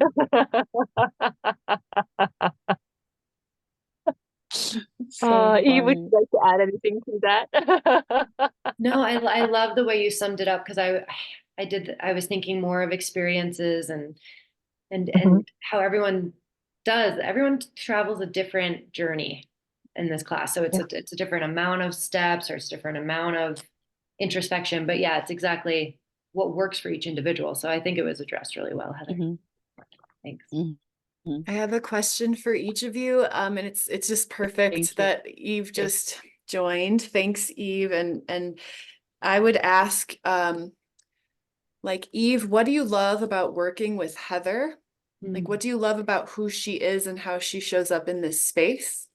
would you like to add anything to that? No, I love the way you summed it up, because I was thinking more of experiences and how everyone travels a different journey in this class. So it's a different amount of steps, or it's a different amount of introspection. But yeah, it's exactly what works for each individual. So I think it was addressed really well, Heather. Thanks. I have a question for each of you. And it's just perfect that Eve just joined. Thanks, Eve. And I would ask, like, Eve, what do you love about working with Heather? Like, what do you love about who she is and how she shows up in this space?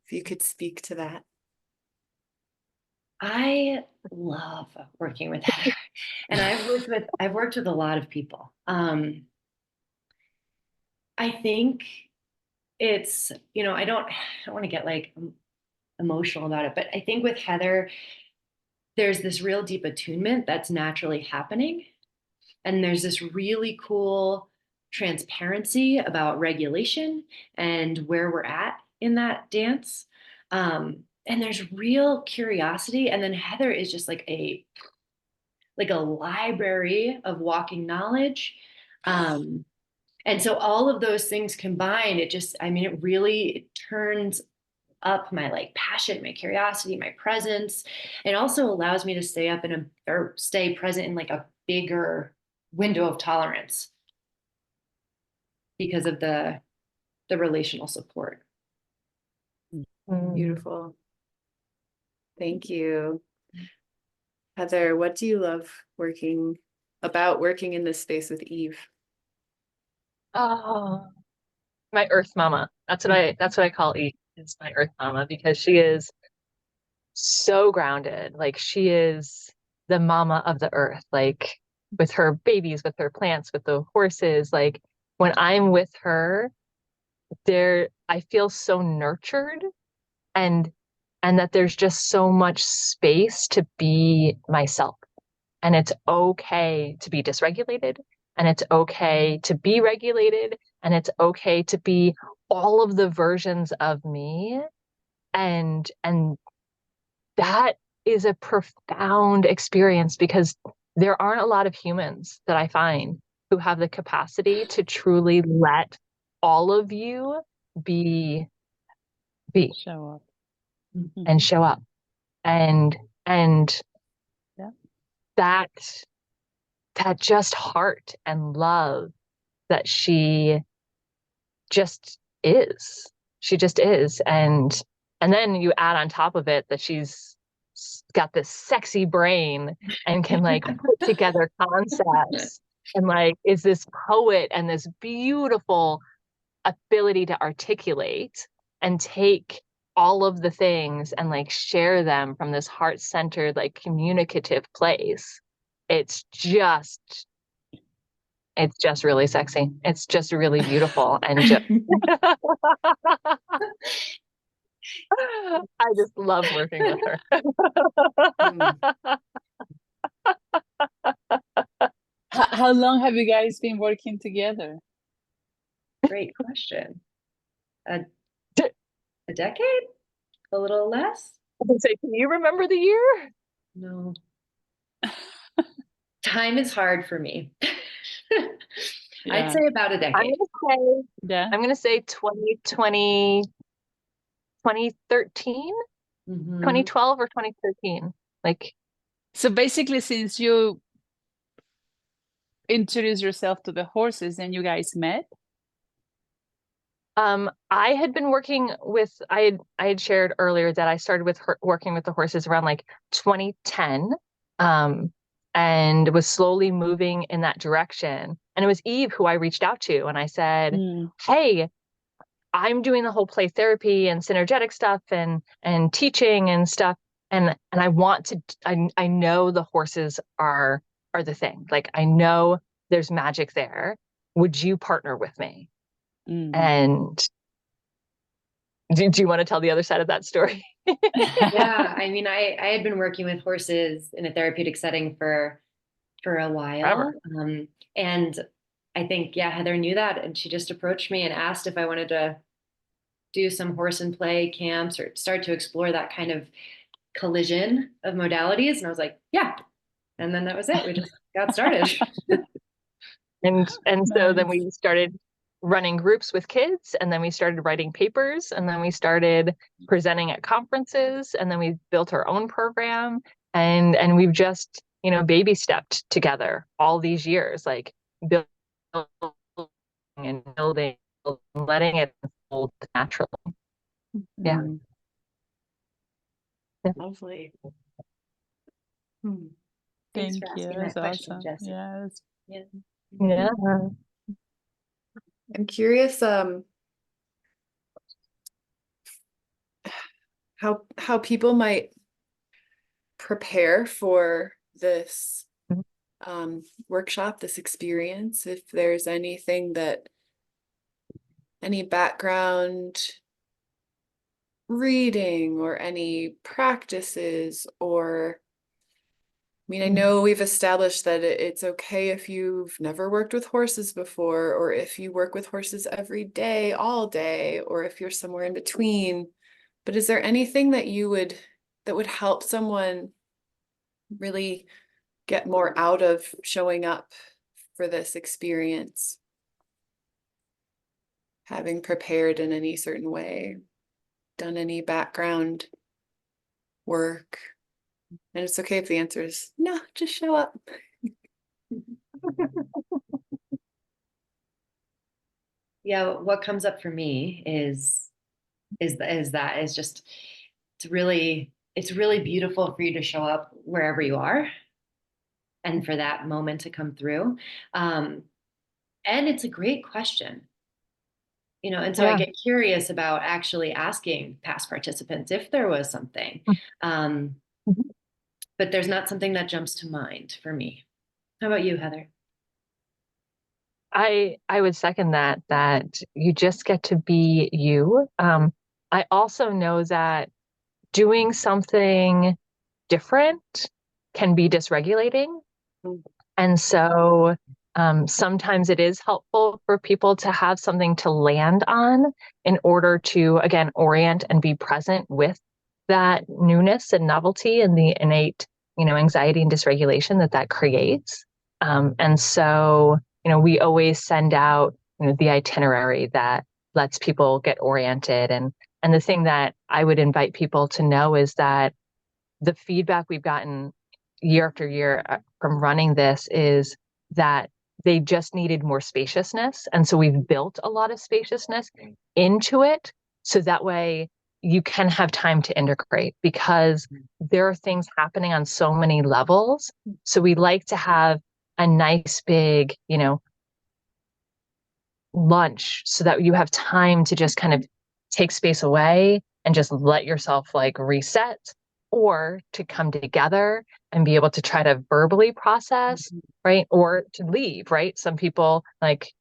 If you could speak to that. I love working with Heather, and I've worked with a lot of people. I think it's, I don't want to get like emotional about it, but I think with Heather, there's this real deep attunement that's naturally happening. And there's this really cool transparency about regulation and where we're at in that dance. And there's real curiosity. And then Heather is just like a library of walking knowledge. And so all of those things combined, it really turns up my like passion, my curiosity, my presence. It also allows me to stay present in like a bigger window of tolerance because of the relational support. Beautiful. Thank you. Heather, what do you love working in this space with Eve? Oh, my earth mama. That's what I call Eve, is my earth mama, because she is so grounded. Like, she is the mama of the earth, like with her babies, with her plants, with the horses. Like, when I'm with her, I feel so nurtured, and that there's just so much space to be myself. And it's okay to be dysregulated, and it's okay to be regulated, and it's okay to be all of the versions of me. And that is a profound experience, because there aren't a lot of humans that I find who have the capacity to truly let all of you be Show up. and show up. And that just heart and love that she just is. She just is. And then you add on top of it that she's got this sexy brain and can like put together concepts, and like is this poet and this beautiful ability to articulate and take all of the things and like share them from this heart-centered, like communicative place. It's just really sexy. It's just really beautiful. And just I just love working with her. How long have you guys been working together? Great question. A decade? A little less? I can say, can you remember the year? No. Time is hard for me. I'd say about a decade. I'm gonna say 2020, 2013, 2012 or 2013. Like, so basically, since you introduced yourself to the horses and you guys met? I had been working with, I had shared earlier that I started with working with the horses around like 2010, and was slowly moving in that direction. And it was Eve who I reached out to, and I said, hey, I'm doing the whole play therapy and synergetic stuff and teaching and stuff. And I want to, I know the horses are the thing. Like, I know there's magic there. Would you partner with me? And do you want to tell the other side of that story? Yeah, I mean, I had been working with horses in a therapeutic setting for a while. And I think, Heather knew that, and she just approached me and asked if I wanted to do some horse and play camps or start to explore that kind of collision of modalities. And I was like, yeah. And then that was it. We just got started. And so then Nice. we started running groups with kids, and then we started writing papers, and then we started presenting at conferences, and then we built our own program, and we've just, baby stepped together all these years, like building and building, letting it unfold naturally. Yeah. Mm. Lovely. Thanks Thank for you. asking That's that question, awesome. Jessie. Yes. Yeah. Yeah. I'm curious, how people might prepare for this workshop, this experience, if there's anything any background reading or any practices, or I know we've established that it's okay if you've never worked with horses before, or if you work with horses every day, all day, or if you're somewhere in between. But is there anything that would help someone really get more out of showing up for this experience? Having prepared in any certain way, done any background work? And it's okay if the answer is no, just show up. Yeah, what comes up for me is just it's really beautiful for you to show up wherever you are and for that moment to come through. And it's a great question. And so I get curious about actually asking past participants if there was something. But there's not something that jumps to mind for me. How about you, Heather? I would second that you just get to be you. I also know that doing something different can be dysregulating. And so sometimes it is helpful for people to have something to land on in order to, again, orient and be present with that newness and novelty and the innate, anxiety and dysregulation that creates. And so, we always send out, the itinerary that lets people get oriented. And the thing that I would invite people to know is that the feedback we've gotten year after year from running this is that they just needed more spaciousness. And so we've built a lot of spaciousness into it. So that way you can have time to integrate, because there are things happening on so many levels. So we like to have a nice big, lunch so that you have time to just kind of take space away and just let yourself reset, or to come together and be able to try to verbally process, right? Or to leave, right? Some people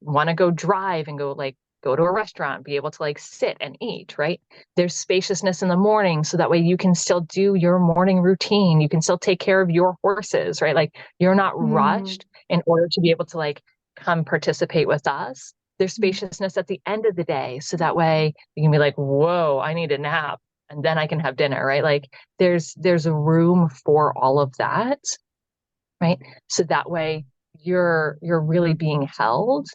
want to go drive and go to a restaurant, be able to sit and eat, right? There's spaciousness in the morning, so that way you can still do your morning routine. You can still take care of your horses, right? You're not rushed in order to be able to come participate with us. There's spaciousness at the end of the day, so that way you can be whoa, I need a nap, and then I can have dinner, right? There's a room for all of that, right? So that way you're really being held.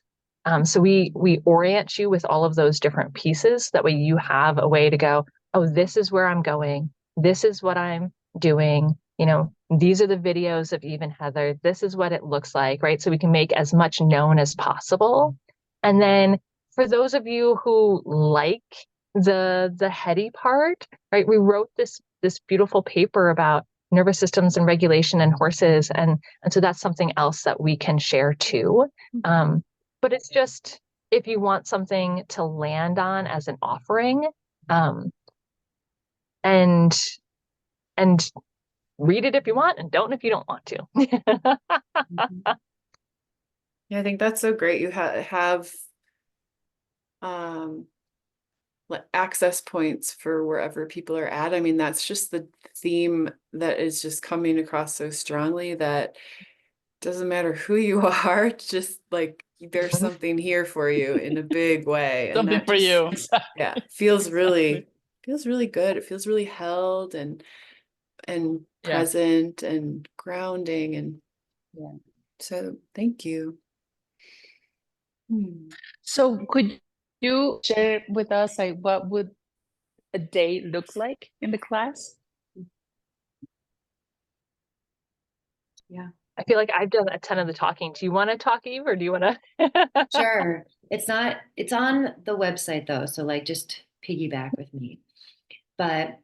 So we orient you with all of those different pieces. That way you have a way to go, oh, this is where I'm going. This is what I'm doing. These are the videos of Eve and Heather. This is what it looks like, right? So we can make as much known as possible. And then for those of you who like the heady part, right? We wrote this beautiful paper about nervous systems and regulation in horses. And so that's something else that we can share too. But it's just, if you want something to land on as an offering, and read it if you want, and don't if you don't want to. Yeah, I think that's so great. You have access points for wherever people are at. I mean, that's just the theme that is just coming across so strongly, that doesn't matter who you are, just there's something here for you in a big way. And Something that for you. yeah, feels really good. It feels really held, and and present and grounding. And so thank you. So could you share with us, like, what would a day look like in the class? Yeah. I feel like I've done a ton of the talking. Do you want to talk, Eve, or do you want to? Sure. It's on the website though. So like just piggyback with me. But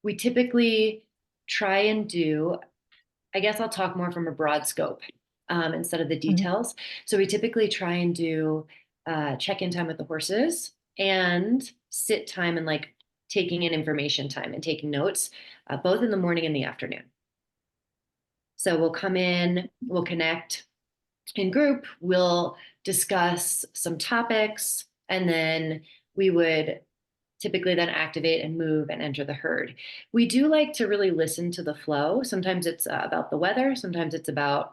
we typically try and do, I guess I'll talk more from a broad scope instead of the details. So we typically try and do check-in time with the horses and sit time and like taking in information time and taking notes, both in the morning and the afternoon. So we'll come in, we'll connect in group, we'll discuss some topics, and then we would typically then activate and move and enter the herd. We do like to really listen to the flow. Sometimes it's about the weather, sometimes it's about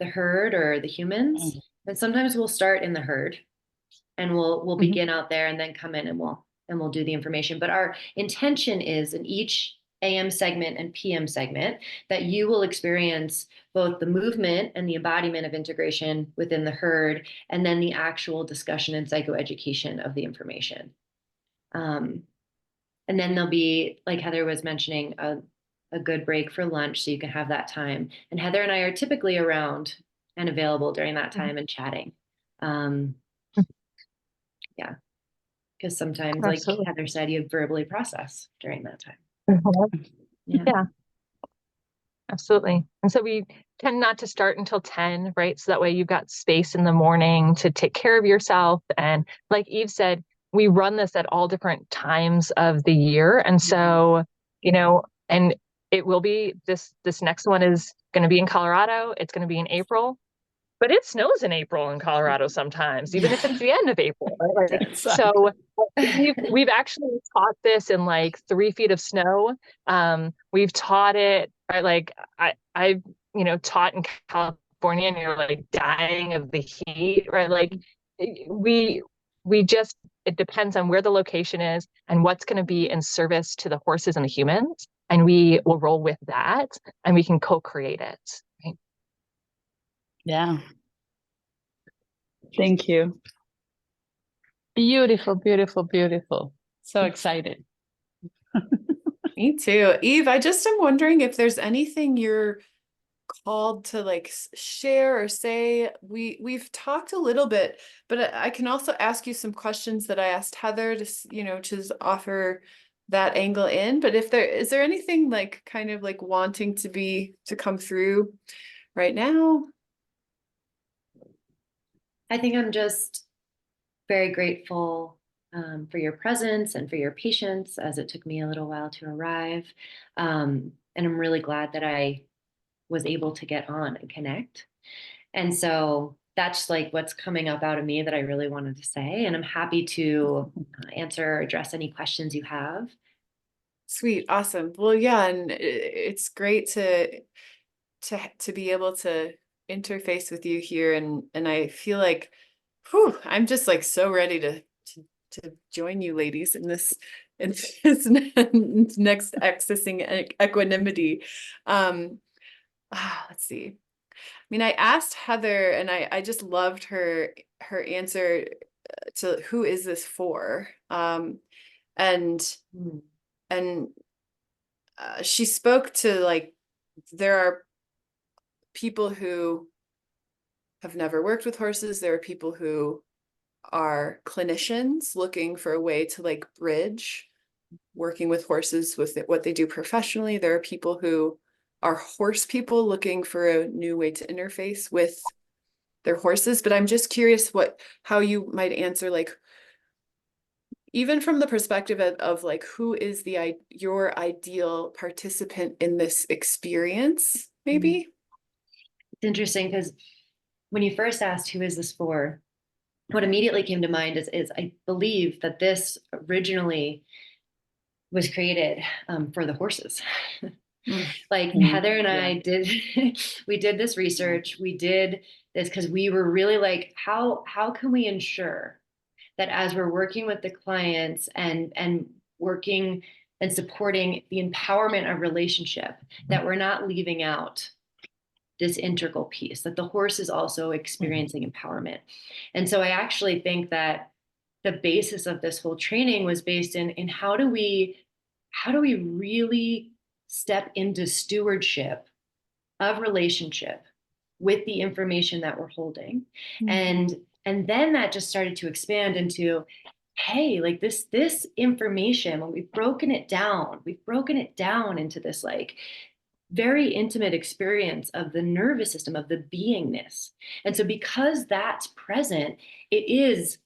the herd or the humans, and sometimes we'll start in the herd and we'll begin out there and then come in and we'll do the information. But our intention is in each AM segment and PM segment that you will experience both the movement and the embodiment of integration within the herd, and then the actual discussion and psychoeducation of the information. And then there'll be, like Heather was mentioning, a good break for lunch so you can have that time. And Heather and I are typically around and available during that time and chatting. Yeah, because sometimes, like Heather said, you verbally process during that time. Yeah, absolutely. And so we tend not to start until 10, right? So that way you've got space in the morning to take care of yourself. And like Eve said, we run this at all different times of the year. And so, and it will be this next one is going to be in Colorado. It's going to be in April. But it snows in April in Colorado sometimes, even if it's the end of April. Right? So we've actually taught this in like 3 feet of snow. We've taught it, right? Like I've taught in California, and you're like dying of the heat, right? Like we just, it depends on where the location is and what's going to be in service to the horses and the humans, and we will roll with that, and we can co-create it. Right? Yeah. Thank you. Beautiful, beautiful, beautiful. So excited. Me too. Eve, I just am wondering if there's anything you're called to like share or say. We've talked a little bit, but I can also ask you some questions that I asked Heather to offer that angle in. But is there anything like kind of like wanting to come through right now? I think I'm just very grateful for your presence and for your patience, as it took me a little while to arrive. And I'm really glad that I was able to get on and connect. And so that's like what's coming up out of me that I really wanted to say. And I'm happy to answer or address any questions you have. Sweet. Awesome. Well, yeah. And it's great to be able to interface with you here. And I feel like, I'm just like so ready to join you ladies in this next Accessing Equanimity. Let's see. I mean, I asked Heather, and I just loved her answer to who is this for? And she spoke to like, there are people who have never worked with horses. There are people who are clinicians looking for a way to like bridge working with horses with what they do professionally. There are people who are horse people looking for a new way to interface with their horses. But I'm just curious how you might answer, like, even from the perspective of like, who is your ideal participant in this experience, maybe? It's interesting because when you first asked who is this for, what immediately came to mind is I believe that this originally was created for the horses. Like Heather and I did, we did this research, we did this because we were really like, how can we ensure that as we're working with the clients and working and supporting the empowerment of relationship, that we're not leaving out this integral piece, that the horse is also experiencing empowerment. And so I actually think that the basis of this whole training was based in how do we really step into stewardship of relationship with the information that we're holding. And then that just started to expand into, hey, like this information, when we've broken it down into this like very intimate experience of the nervous system, of the beingness. And so because that's present, it is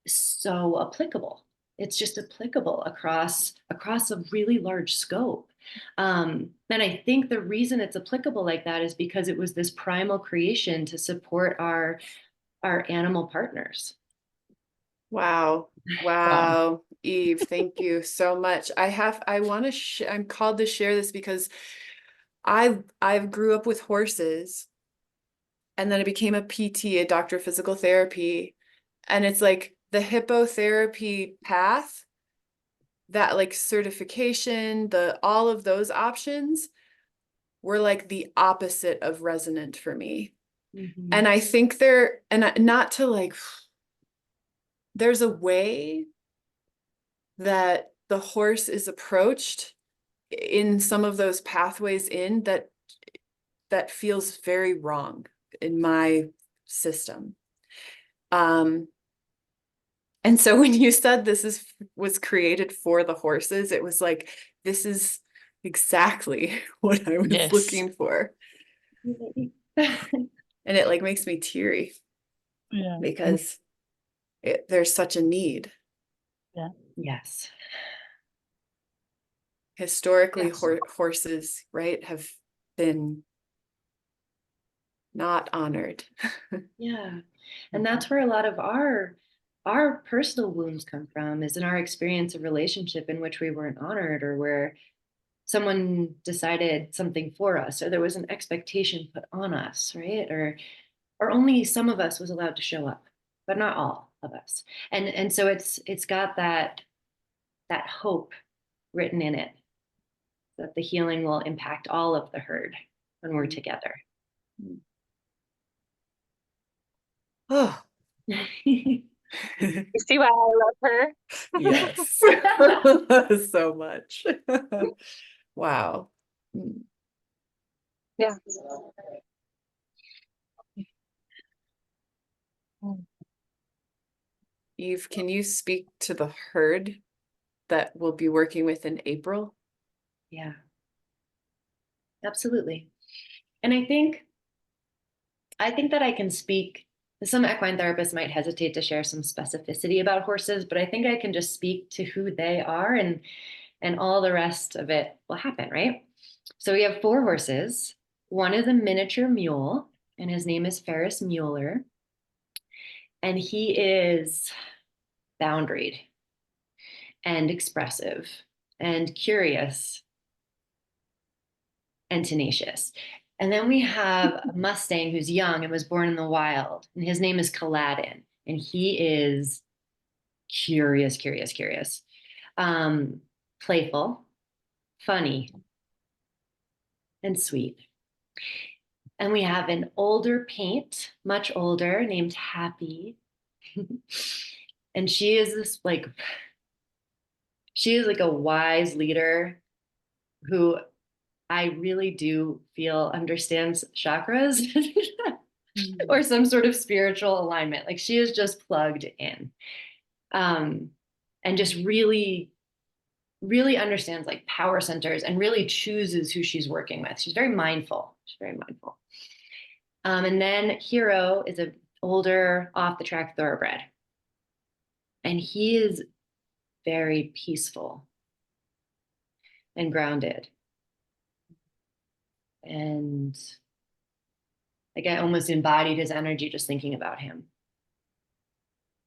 so applicable. It's just applicable across a really large scope. And I think the reason it's applicable like that is because it was this primal creation to support our animal partners. Wow. Wow. Eve, thank you so much. I'm called to share this because I've grew up with horses, and then I became a PT, a doctor of physical therapy. And it's like the hippotherapy path, that like certification, all of those options were like the opposite of resonant for me. And I think there's a way that the horse is approached in some of those pathways that feels very wrong in my system. And so when you said this was created for the horses, it was like, this is exactly what I was looking for. And it like makes me teary. Yeah. Because there's such a need. Yeah. Yes. Historically, horses, right, have been not honored. Yeah. And that's where a lot of our personal wounds come from, is in our experience of relationship in which we weren't honored, or where someone decided something for us, or there was an expectation put on us, right? Or only some of us was allowed to show up, but not all of us. And so it's got that hope written in it, that the healing will impact all of the herd when we're together. Oh. You see why I love her? Yes. So much. Wow. Yeah. Eve, can you speak to the herd that we'll be working with in April? Yeah. Absolutely. And I think that I can speak. Some equine therapists might hesitate to share some specificity about horses, but I think I can just speak to who they are, and all the rest of it will happen, right? So we have 4 horses. One is a miniature mule, and his name is Ferris Mueller. And he is boundaried and expressive and curious and tenacious. And then we have a Mustang who's young and was born in the wild, and his name is Kaladin, and he is curious, playful, funny, and sweet. And we have an older paint, much older, named Happy. And she is like a wise leader who I really do feel understands chakras or some sort of spiritual alignment. Like, she is just plugged in, and just really, really understands like power centers, and really chooses who she's working with. She's very mindful. And then Hero is an older off the track thoroughbred, and he is very peaceful and grounded. And like, I almost embodied his energy just thinking about him.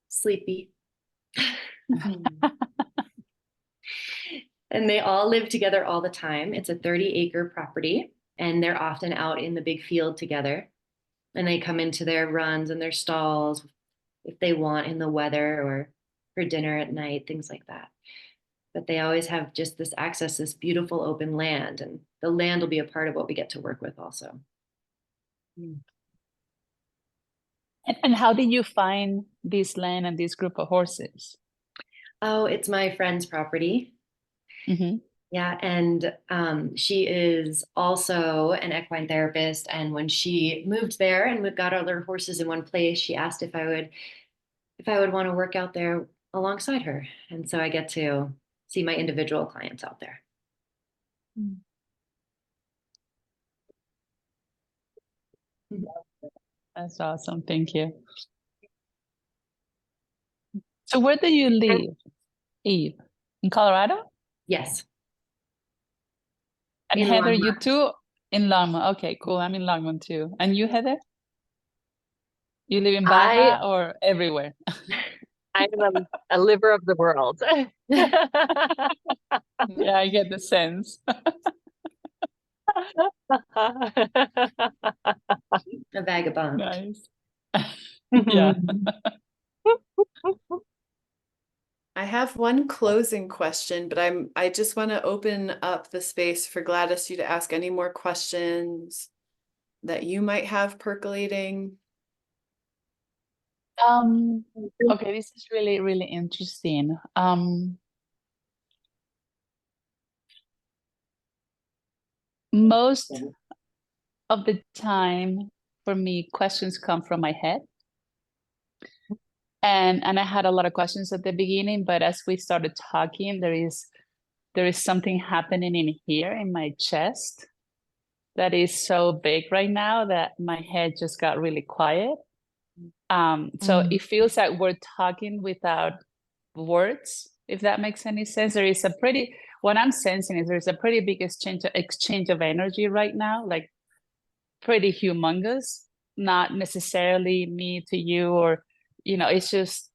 Sleepy. And they all live together all the time. It's a 30-acre property, and they're often out in the big field together. And they come into their runs and their stalls if they want, in the weather, or for dinner at night, things like that. but they always have just this access, this beautiful open land, and the land will be a part of what we get to work with also. And how did you find this land and this group of horses? Oh, it's my friend's property. Mm-hmm. Yeah, and she is also an equine therapist. And when she moved there and we got all their horses in one place, she asked if I would want to work out there alongside her. And so I get to see my individual clients out there. That's awesome. Thank you. So where do you live, Eve? In Colorado? Yes. And In Heather, Longmont. you too? In Longmont. Okay, cool. I'm in Longmont too. And you, Heather? You live in Baja or everywhere? I'm a liver of the world. Yeah, I get the sense. A vagabond. Nice. Yeah. I have one closing question, but I just want to open up the space for Gladys, you to ask any more questions that you might have percolating. Okay, this is really, really interesting. Most of the time for me, questions come from my head. And I had a lot of questions at the beginning, but as we started talking, there is something happening in here in my chest that is so big right now that my head just got really quiet. So it feels like we're talking without words, if that makes any sense. What I'm sensing is there's a pretty big exchange of energy right now, like pretty humongous, not necessarily me to you, or, it's just,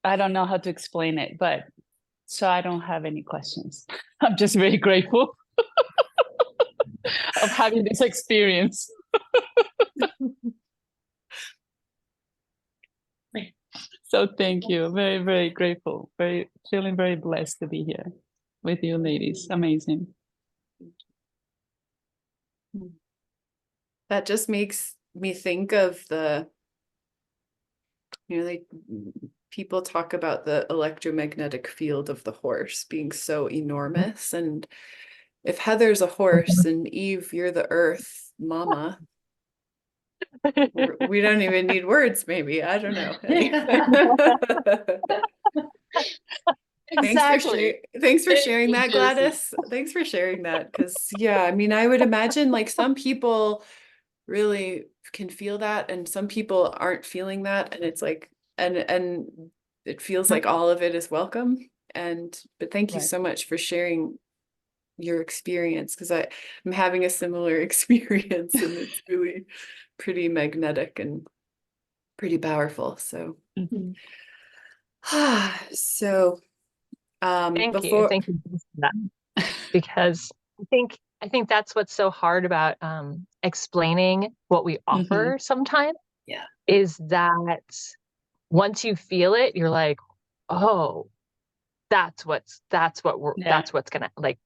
I don't know how to explain it, but so I don't have any questions. I'm just very grateful of having this experience. So thank you. Very, very grateful. Feeling very blessed to be here with you ladies. Amazing. That just makes me think of like people talk about the electromagnetic field of the horse being so enormous. And if Heather's a horse and Eve, you're the earth mama, we don't even need words, maybe. I don't know. Exactly. Thanks for sharing that, Gladys. Thanks for sharing that. Because yeah, I mean, I would imagine like some people really can feel that and some people aren't feeling that. And it's like, and it feels like all of it is welcome. But thank you so much for sharing your experience, because I'm having a similar experience and it's really pretty magnetic and pretty powerful. So, so Thank you for that. Because I think that's what's so hard about explaining what we offer sometimes. Yeah. Is that once you feel it, you're like, oh, that's what's gonna, like,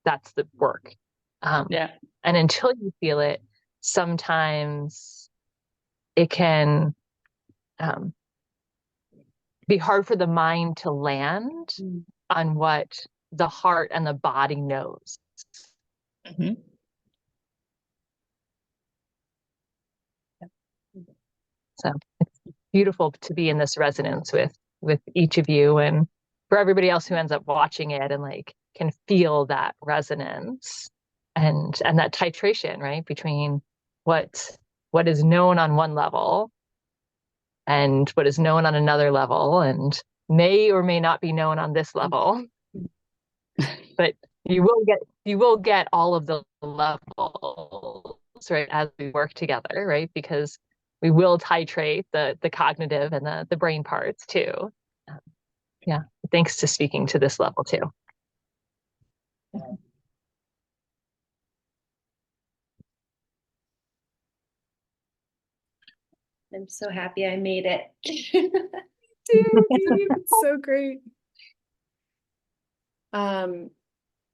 that's the work. And until you feel it, sometimes it can be hard for the mind to land on what the heart and the body knows. So it's beautiful to be in this resonance with each of you, and for everybody else who ends up watching it and like can feel that resonance and that titration, right, between what is known on one level and what is known on another level and may or may not be known on this level. But you will get all of the levels, right, as we work together, right? Because we will titrate the cognitive and the brain parts too. Yeah, thanks to speaking to this level too. I'm so happy I made it. Dude, it's so great.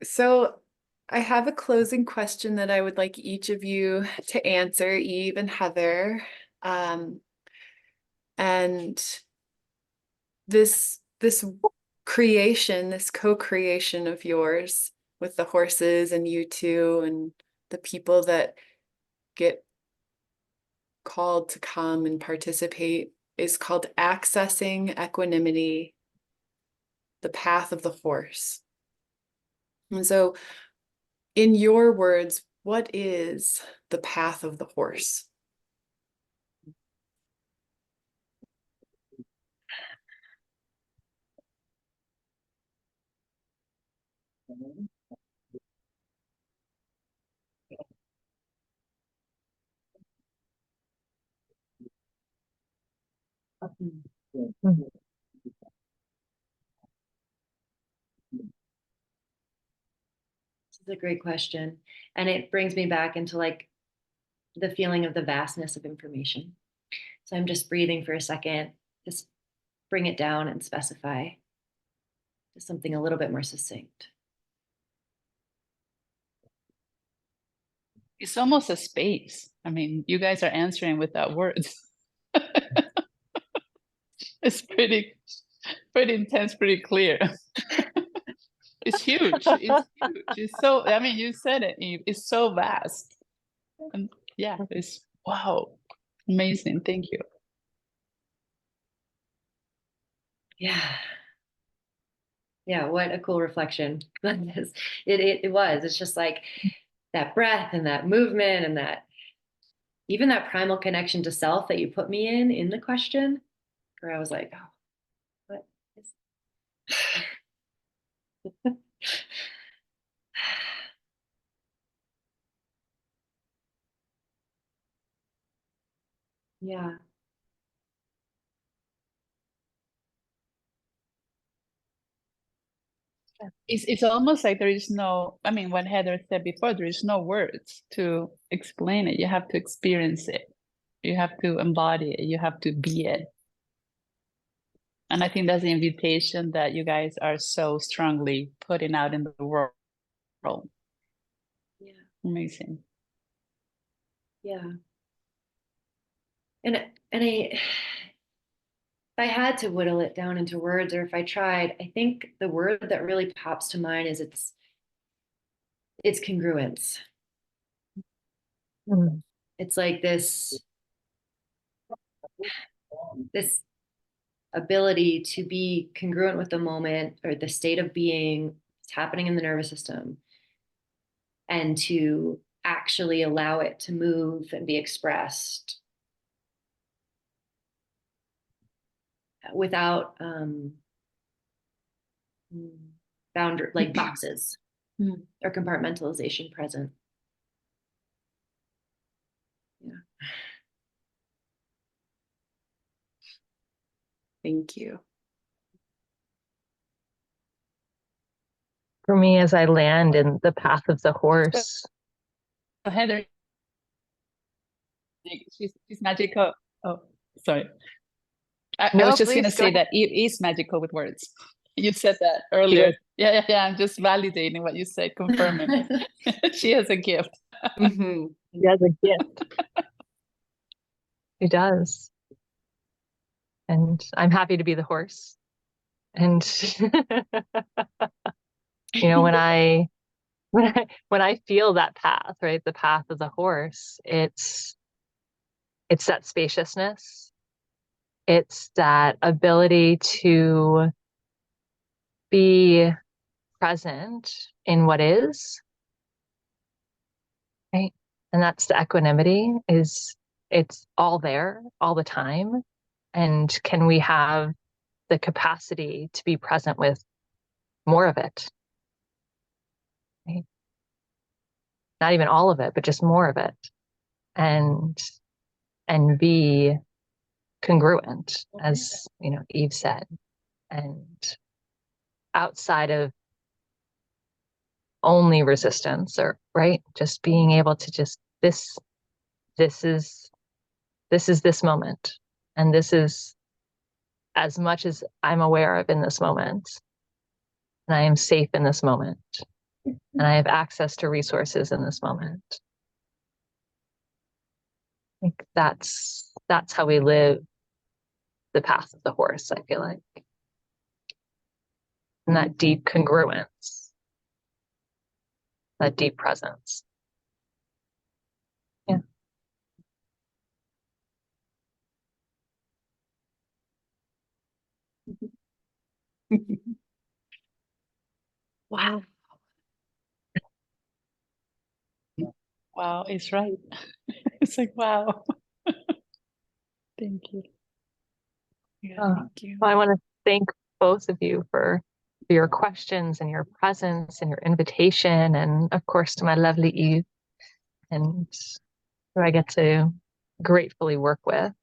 So I have a closing question that I would like each of you to answer, Eve and Heather. And this creation, this co-creation of yours with the horses and you two and the people that get called to come and participate is called Accessing Equanimity, the Path of the Horse. And so in your words, what is the path of the horse? Mhm. This is a great question. And it brings me back into like the feeling of the vastness of information. So I'm just breathing for a second, just bring it down and specify to something a little bit more succinct. It's almost a space. I mean, you guys are answering without words. It's pretty intense, pretty clear. It's huge. It's huge. It's so, I mean, you said it, Eve. It's so vast. And yeah, it's wow. Amazing. Thank you. Yeah. Yeah, what a cool reflection. It was. It's just like that breath and that movement and that even that primal connection to self that you put me in the question, where I was like, oh, what is yeah. It's almost like there is no, I mean, what Heather said before, there is no words to explain it. You have to experience it. You have to embody it. You have to be it. And I think that's the invitation that you guys are so strongly putting out in the world. Yeah. Amazing. Yeah. And if I had to whittle it down into words, or if I tried, I think the word that really pops to mind is it's congruence. Mm. It's like this ability to be congruent with the moment or the state of being that's happening in the nervous system, and to actually allow it to move and be expressed without boundary, like boxes or compartmentalization present. Yeah. Thank you. For me, as I land in the path of the horse, So Heather, she's magical. Oh, sorry. I was just going to say that Eve is magical with words. You said that earlier. Yeah. I'm just validating what you said, confirming. She has a gift. Mm-hmm. She has a gift. She does. And I'm happy to be the horse. And you know, when I feel that path, right, the path of the horse, it's that spaciousness. It's that ability to be present in what is, right? And that's the equanimity, is it's all there all the time. And can we have the capacity to be present with more of it? Right? Not even all of it, but just more of it. And be congruent, as you know, Eve said, and outside of only resistance, or right, just being able to just this is this moment, and this is as much as I'm aware of in this moment, and I am safe in this moment, and I have access to resources in this moment. I think that's how we live the path of the horse, I feel like. And that deep congruence, that deep presence. Yeah. Wow. Wow, it's right. It's like, wow. Thank you. Yeah, Thank you. Well, I want to thank both of you for your questions and your presence and your invitation, and of course to my lovely Eve, and who I get to gratefully work with.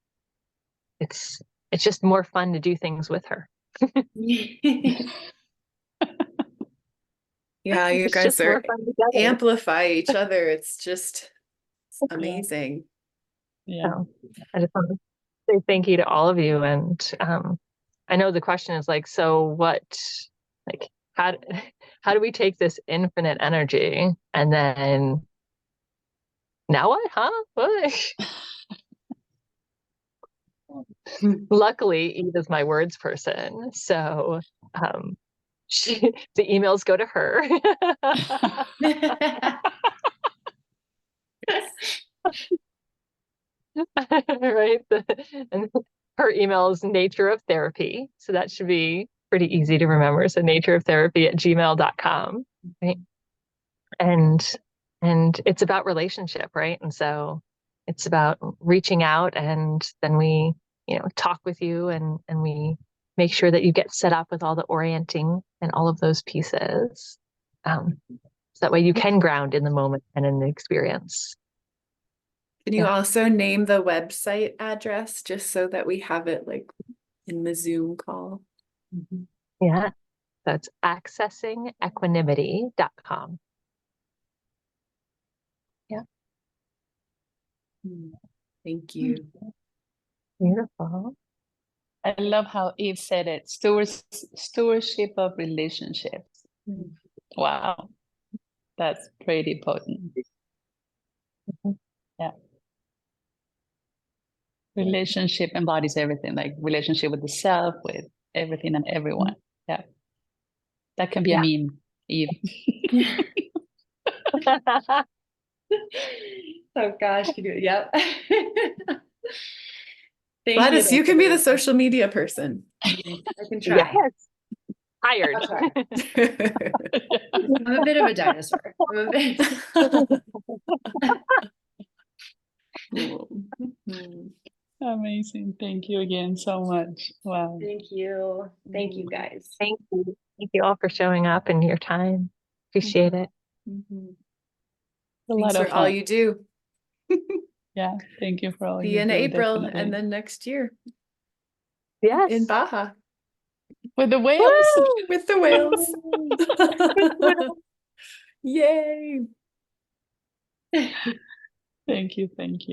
It's just more fun to do things with her. Yeah, you It's guys just more are fun together. amplify each other. It's just amazing. Yeah. So I just want to say thank you to all of you. And I know the question is like, so what, like, how do we take this infinite energy and then now what, huh? What? Luckily, Eve is my words person. So the emails go to her. Right? And her email is nature of therapy. So that should be pretty easy to remember. So natureoftherapy@gmail.com. Right. And it's about relationship, right? And so it's about reaching out, and then we, talk with you, and we make sure that you get set up with all the orienting and all of those pieces. So that way you can ground in the moment and in the experience. Can you also name the website address just so that we have it like in the Zoom call? Yeah. That's accessingequanimity.com. Yeah. Thank you. Beautiful. I love how Eve said it. Stewardship of relationships. Wow. That's pretty potent. Yeah. Relationship embodies everything, like relationship with the self, with everything and everyone. Yeah. That can be a meme, Eve. Oh gosh, yep. Gladys, you can be the social media person. I can try. Yes. Hired. I'll try. I'm a bit of a dinosaur. Amazing. Thank you again so much. Wow. Thank you. Thank you guys. Thank you. Thank you all for showing up and your time. Appreciate it. A lot Thanks of for all fun. you do. Yeah. Thank you for all See you you in do. April Definitely. and then next year. Yes. In Baja. With the whales. Woo! With the whales. Yay. Thank you. Thank you.